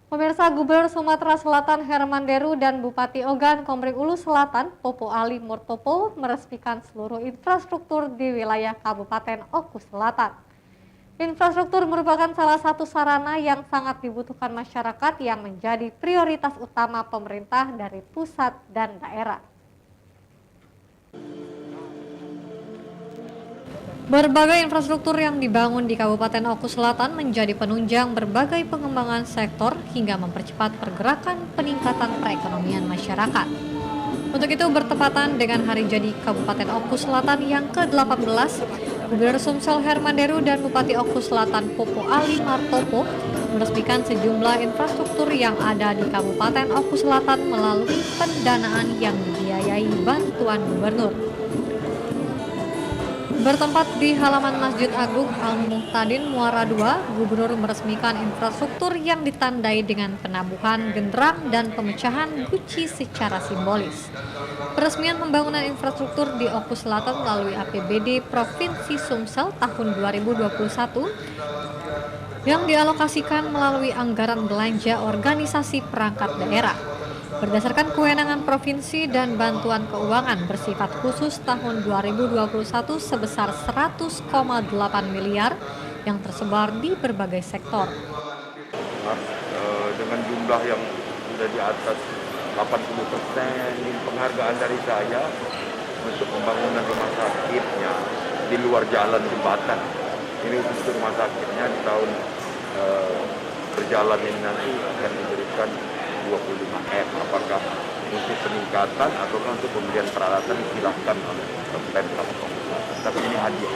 S8: Pemirsa, Gubernur Sumatera Selatan Herman Deru dan Bupati Ogan Komering Ulu Selatan Popo Ali Murtopo meresmikan seluruh infrastruktur di wilayah Kabupaten Oku Selatan. Infrastruktur merupakan salah satu sarana yang sangat dibutuhkan masyarakat yang menjadi prioritas utama pemerintah dari pusat dan daerah. Berbagai infrastruktur yang dibangun di Kabupaten Oku Selatan menjadi penunjang berbagai pengembangan sektor hingga mempercepat pergerakan peningkatan perekonomian masyarakat. Untuk itu bertepatan dengan hari jadi Kabupaten Oku Selatan yang ke-18, Gubernur Sumsel Herman Deru dan Bupati Oku Selatan Popo Ali Martopo meresmikan sejumlah infrastruktur yang ada di Kabupaten Oku Selatan melalui pendanaan yang dibiayai bantuan gubernur. Bertempat di halaman Masjid Agung Al-Muhtadin Muara II, Gubernur meresmikan infrastruktur yang ditandai dengan penabuhan genderang dan pemecahan guci secara simbolis. Peresmian pembangunan infrastruktur di Oku Selatan melalui APBD Provinsi Sumsel tahun 2021 yang dialokasikan melalui anggaran belanja organisasi perangkat daerah. Berdasarkan kewenangan provinsi dan bantuan keuangan bersifat khusus tahun 2021 sebesar 100,8 miliar yang tersebar di berbagai sektor.
S16: Dengan jumlah yang sudah di atas 80%, ini penghargaan dari saya untuk pembangunan rumah sakitnya di luar jalan jembatan. Ini untuk rumah sakitnya di tahun berjalan ini nanti akan diberikan 25M. Apakah untuk peningkatan atau untuk pembelian peralatan silahkan oleh Pemprov. Tapi ini hadiah.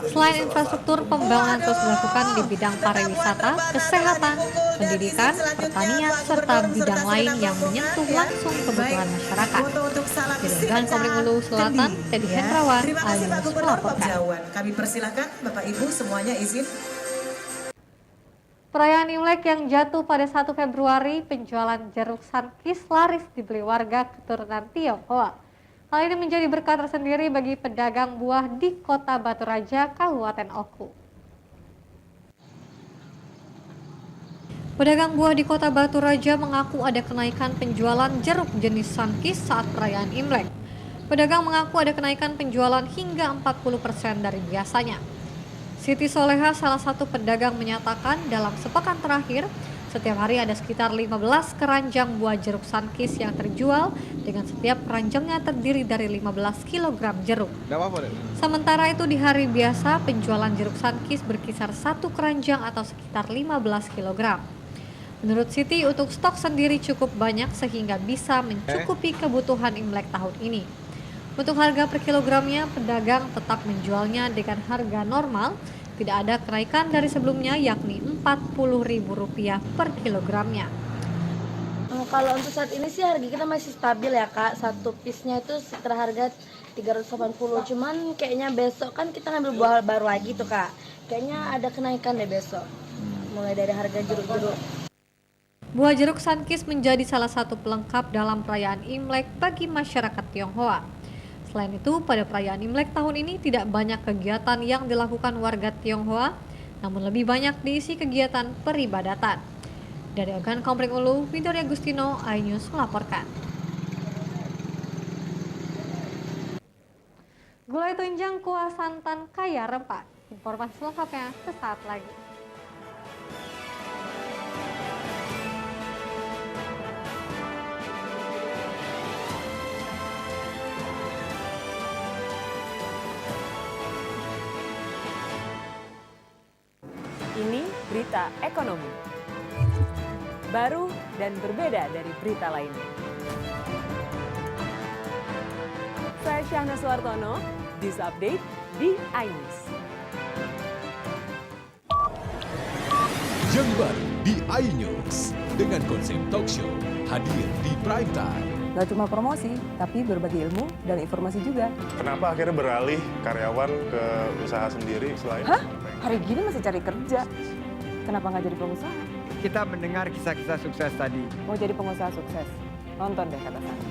S8: Selain infrastruktur, pembangunan terus dilakukan di bidang pariwisata, kesehatan, pendidikan, pertanian, serta bidang lain yang menyentuh langsung kebutuhan masyarakat. Di Ogan Komering Ulu Selatan, Teddy Hendrawan, iNews melaporkan.
S17: Kami persilahkan Bapak Ibu semuanya izin.
S8: Perayaan Imlek yang jatuh pada 1 Februari, penjualan jeruk sankis laris dibeli warga keturunan Tionghoa. Hal ini menjadi berkah tersendiri bagi pedagang buah di Kota Batu Raja, Kabupaten Oku. Pedagang buah di Kota Batu Raja mengaku ada kenaikan penjualan jeruk jenis sankis saat perayaan Imlek. Pedagang mengaku ada kenaikan penjualan hingga 40% dari biasanya. Siti Soleha, salah satu pedagang, menyatakan dalam sepekan terakhir Setiap hari ada sekitar 15 keranjang buah jeruk sunkist yang terjual dengan setiap keranjangnya terdiri dari 15 kg jeruk. Sementara itu di hari biasa penjualan jeruk sunkist berkisar 1 keranjang atau sekitar 15 kg. Menurut Siti untuk stok sendiri cukup banyak sehingga bisa mencukupi kebutuhan Imlek tahun ini. Untuk harga per kilogramnya pedagang tetap menjualnya dengan harga normal. Tidak ada kenaikan dari sebelumnya yakni Rp40.000 per kilogramnya.
S18: Kalau untuk saat ini sih harga kita masih stabil ya Kak. Satu piece-nya itu sekitar harga 380. Cuman kayaknya besok kan kita ngambil buah baru lagi tuh Kak. Kayaknya ada kenaikan deh besok. Mulai dari harga jeruk-jeruk.
S8: Buah jeruk sunkist menjadi salah satu pelengkap dalam perayaan Imlek bagi masyarakat Tionghoa. Selain itu, pada perayaan Imlek tahun ini tidak banyak kegiatan yang dilakukan warga Tionghoa, namun lebih banyak diisi kegiatan peribadatan. Dari Organ Komplek Ulu, Windoria Agustino, iNews melaporkan. Gulai tunjang kuah santan kaya rempah. Informasi selengkapnya sesaat lagi.
S15: Ini berita ekonomi. Baru dan berbeda dari berita lainnya. Saya Syahna Suartono, This Update di iNews.
S2: Yang baru di iNews dengan konsep talk show hadir di prime time.
S3: Gak cuma promosi, tapi berbagi ilmu dan informasi juga.
S4: Kenapa akhirnya beralih karyawan ke usaha sendiri selain?
S3: Hah? Hari gini masih cari kerja. Kenapa nggak jadi pengusaha?
S5: Kita mendengar kisah-kisah sukses tadi.
S3: Mau jadi pengusaha sukses? Nonton deh Kata Sandi.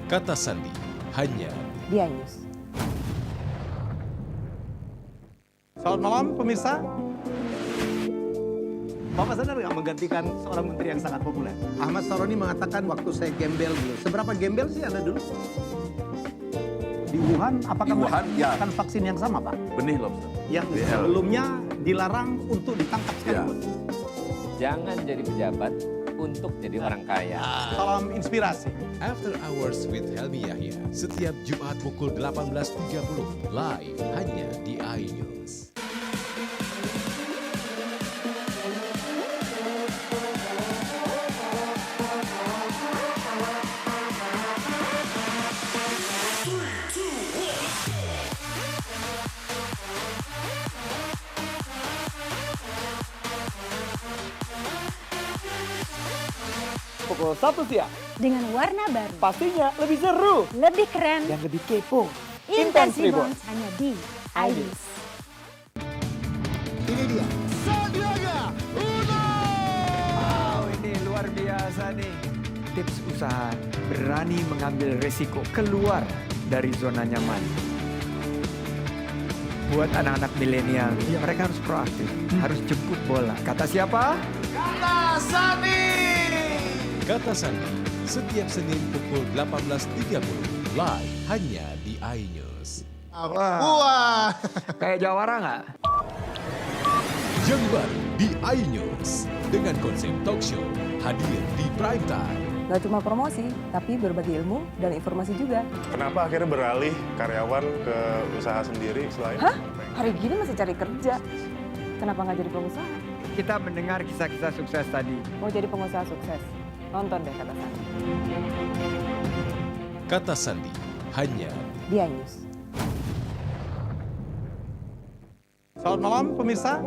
S2: Kata Sandi hanya
S3: di iNews.
S7: Selamat malam pemirsa. Bapak sadar nggak menggantikan seorang menteri yang sangat populer? Ahmad Saroni mengatakan waktu saya gembel dulu. Seberapa gembel sih Anda dulu? Di Wuhan, apakah melakukan vaksin yang sama, Pak?
S16: Benih lobster.
S7: Yang sebelumnya dilarang untuk ditangkap sekalipun.
S9: Jangan jadi pejabat untuk jadi orang kaya.
S7: Salam inspirasi.
S2: After Hours with Helmi Yahya setiap Jumat pukul 18.30 live hanya di iNews.
S7: Pukul 1 siang.
S10: Dengan warna baru.
S7: Pastinya lebih seru.
S10: Lebih keren.
S7: Dan lebih kepo.
S10: Intense Reborn hanya di iNews.
S7: Ini dia. Sandiaga Uno.
S5: Wow, ini luar biasa nih. Tips usaha, berani mengambil resiko, keluar dari zona nyaman. Buat anak-anak milenial, mereka harus proaktif, harus jemput bola. Kata siapa?
S7: Kata Sandi.
S2: Kata Sandi setiap Senin pukul 18.30 live hanya di iNews.
S5: Wah, kayak Jawara nggak?
S2: Yang baru di iNews dengan konsep talk show hadir di prime time.
S3: Gak cuma promosi, tapi berbagi ilmu dan informasi juga.
S4: Kenapa akhirnya beralih karyawan ke usaha sendiri selain?
S3: Hah? Hari gini masih cari kerja. Kenapa nggak jadi pengusaha?
S5: Kita mendengar kisah-kisah sukses tadi.
S3: Mau jadi pengusaha sukses? Nonton deh Kata Sandi.
S2: Kata Sandi hanya
S3: di iNews.
S7: Selamat malam pemirsa.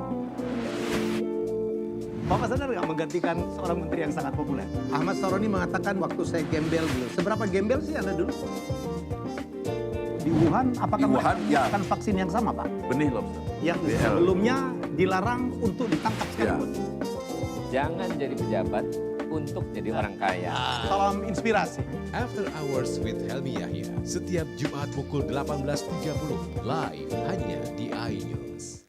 S7: Bapak sadar nggak menggantikan seorang menteri yang sangat populer? Ahmad Saroni mengatakan waktu saya gembel dulu. Seberapa gembel sih Anda dulu? Di Wuhan, apakah melakukan vaksin yang sama, Pak?
S16: Benih lobster.
S7: Yang sebelumnya dilarang untuk ditangkap sekalipun.
S9: Jangan jadi pejabat untuk jadi orang kaya.
S7: Salam inspirasi.
S2: After Hours with Helmi Yahya setiap Jumat pukul 18.30 live hanya di iNews.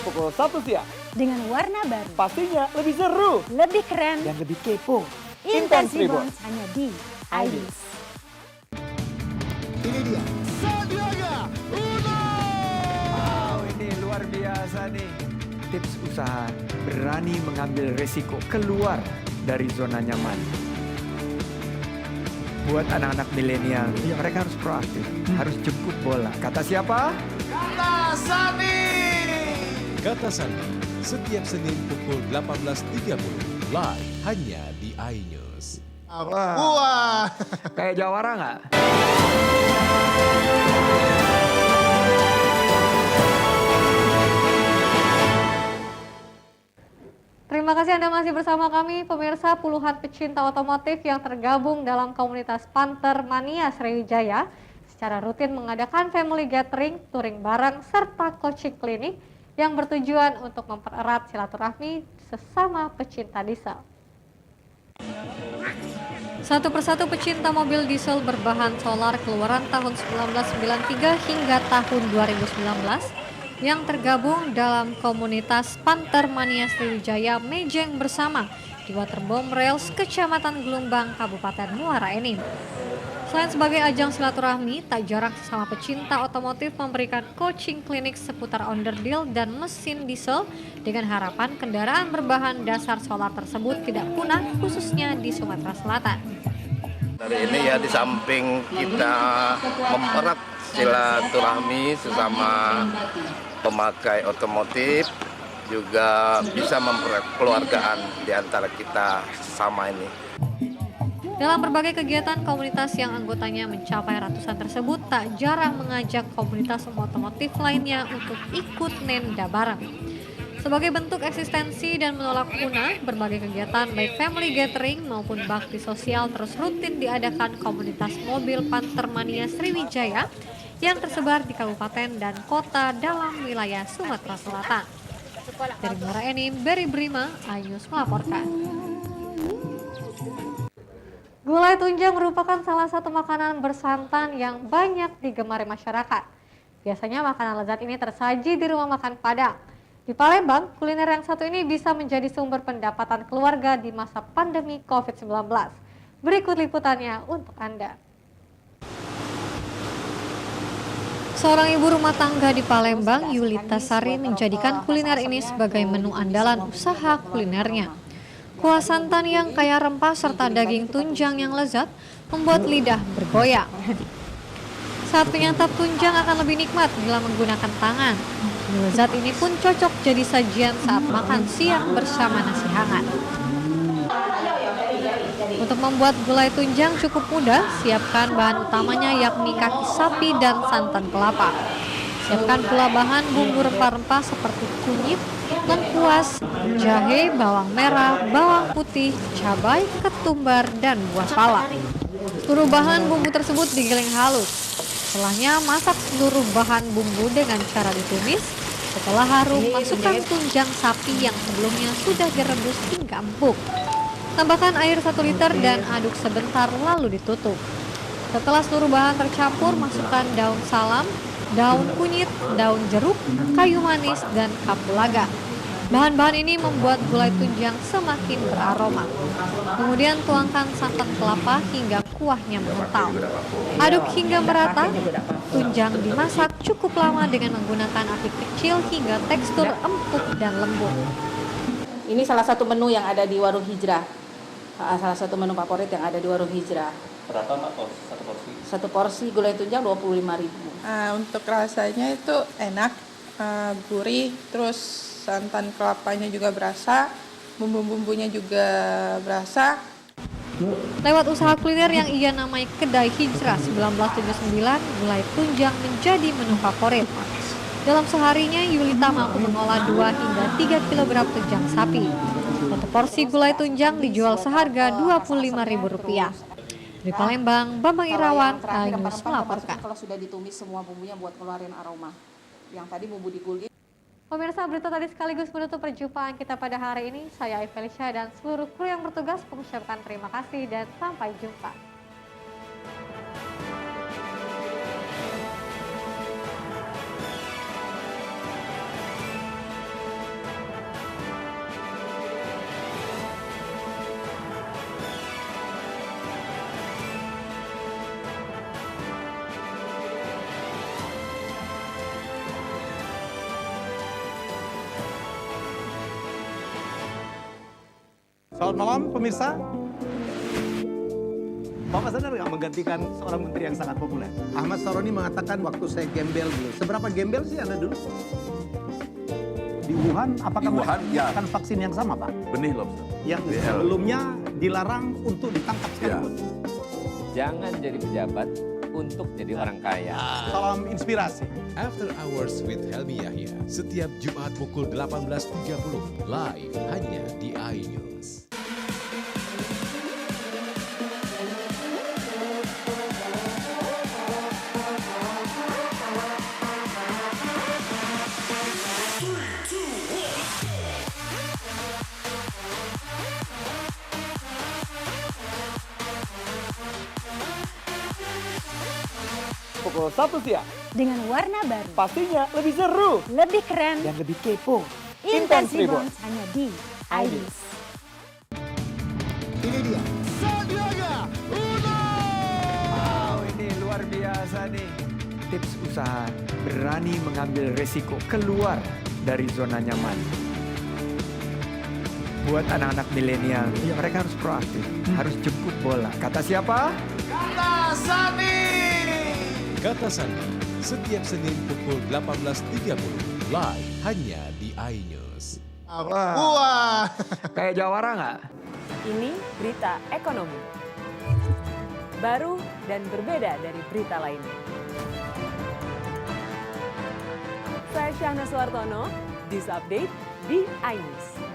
S5: pukul 1 siang.
S10: Dengan warna baru.
S5: Pastinya lebih seru.
S10: Lebih keren.
S5: Dan lebih kepo.
S10: Intense Reborn hanya di IDIS.
S7: Ini dia.
S5: Sandiaga Uno. Wow, ini luar biasa nih. Tips usaha, berani mengambil resiko, keluar dari zona nyaman. Buat anak-anak milenial, mereka harus proaktif, harus jemput bola. Kata siapa?
S2: Kata Sandi. Kata Sandi, setiap Senin pukul 18.30 live hanya di iNews.
S5: Wah, kayak jawara nggak?
S8: Terima kasih Anda masih bersama kami, pemirsa. Puluhan pecinta otomotif yang tergabung dalam komunitas Panther Mania Sriwijaya secara rutin mengadakan family gathering, touring bareng, serta coaching klinik yang bertujuan untuk mempererat silaturahmi sesama pecinta diesel. Satu persatu pecinta mobil diesel berbahan solar keluaran tahun 1993 hingga tahun 2019 yang tergabung dalam komunitas Panther Mania Sriwijaya mejeng bersama di Waterbomb Rails, Kecamatan Gelumbang, Kabupaten Muara Enim. Selain sebagai ajang silaturahmi, tak jarang sesama pecinta otomotif memberikan coaching klinik seputar onderdil dan mesin diesel dengan harapan kendaraan berbahan dasar solar tersebut tidak punah, khususnya di Sumatera Selatan.
S19: Dari ini ya, di samping kita mempererat silaturahmi sesama pemakai otomotif, juga bisa mempererat keluargaan di antara kita sesama ini.
S8: Dalam berbagai kegiatan komunitas yang anggotanya mencapai ratusan tersebut tak jarang mengajak komunitas otomotif lainnya untuk ikut nenda bareng. Sebagai bentuk eksistensi dan menolak punah, berbagai kegiatan baik family gathering maupun bakti sosial terus rutin diadakan komunitas mobil Panther Mania Sriwijaya yang tersebar di kabupaten dan kota dalam wilayah Sumatera Selatan. Dari Muara Enim, Berry Brima, iNews melaporkan. Gulai tunjang merupakan salah satu makanan bersantan yang banyak digemari masyarakat. Biasanya makanan lezat ini tersaji di rumah makan Padang. Di Palembang, kuliner yang satu ini bisa menjadi sumber pendapatan keluarga di masa pandemi COVID-19. Berikut liputannya untuk Anda. Seorang ibu rumah tangga di Palembang, Yulita Sari, menjadikan kuliner ini sebagai menu andalan usaha kulinernya. Kuah santan yang kaya rempah serta daging tunjang yang lezat membuat lidah bergoyang. Saat menyantap tunjang akan lebih nikmat bila menggunakan tangan. Menu lezat ini pun cocok jadi sajian saat makan siang bersama nasi hangat. Untuk membuat gulai tunjang cukup mudah, siapkan bahan utamanya yakni kaki sapi dan santan kelapa. Siapkan pula bahan bumbu rempah-rempah seperti kunyit, lengkuas, jahe, bawang merah, bawang putih, cabai, ketumbar, dan buah pala. Seluruh bahan bumbu tersebut digiling halus. Setelahnya, masak seluruh bahan bumbu dengan cara ditumis. Setelah harum, masukkan tunjang sapi yang sebelumnya sudah direbus hingga empuk. Tambahkan air 1 liter dan aduk sebentar lalu ditutup. Setelah seluruh bahan tercampur, masukkan daun salam, daun kunyit, daun jeruk, kayu manis, dan kapulaga. Bahan-bahan ini membuat gulai tunjang semakin beraroma. Kemudian tuangkan santan kelapa hingga kuahnya mengental. Aduk hingga merata. Tunjang dimasak cukup lama dengan menggunakan api kecil hingga tekstur empuk dan lembut.
S20: Ini salah satu menu yang ada di Warung Hijrah. Salah satu menu favorit yang ada di Warung Hijrah.
S21: Berapa Mbak satu porsi?
S20: Satu porsi gulai tunjang 25.000.
S22: Untuk rasanya itu enak, gurih, terus santan kelapanya juga berasa, bumbu-bumbunya juga berasa.
S8: Lewat usaha kuliner yang ia namai Kedai Hijrah 1979, gulai tunjang menjadi menu favorit. Dalam seharinya, Yulita mampu mengolah 2 hingga 3 kg tunjang sapi. Satu porsi gulai tunjang dijual seharga Rp25.000. Di Palembang, Bambang Irawan, iNews melaporkan.
S20: Kalau sudah ditumis semua bumbunya buat keluarin aroma. Yang tadi bumbu digulung.
S8: Pemirsa, berita tadi sekaligus menutup perjumpaan kita pada hari ini. Saya Evelisha dan seluruh kru yang bertugas mengucapkan terima kasih dan sampai jumpa.
S7: Selamat malam pemirsa. Bapak sadar nggak menggantikan seorang menteri yang sangat populer? Ahmad Saroni mengatakan waktu saya gembel dulu. Seberapa gembel sih Anda dulu? Di Wuhan, apakah menggunakan vaksin yang sama, Pak?
S16: Benih lobster.
S7: Yang sebelumnya dilarang untuk ditangkap sekalipun.
S9: Jangan jadi pejabat untuk jadi orang kaya.
S7: Salam inspirasi.
S2: After Hours with Helmi Yahya, setiap Jumat pukul 18.30, live hanya di iNews.
S15: Pukul 1 siang.
S10: Dengan warna baru.
S15: Pastinya lebih seru.
S10: Lebih keren.
S15: Dan lebih kepo.
S10: Intense Reborn hanya di iNews.
S7: Ini dia.
S5: Sandiaga Uno. Wow, ini luar biasa nih. Tips usaha, berani mengambil resiko, keluar dari zona nyaman. Buat anak-anak milenial, mereka harus proaktif, harus jemput bola. Kata siapa? Kata Sandi.
S2: Kata Sandi, setiap Senin pukul 18.30, live hanya di iNews.
S5: Wah. Kayak jawara nggak?
S15: Ini berita ekonomi. Baru dan berbeda dari berita lainnya. Saya Syahna Suartono, This Update di iNews.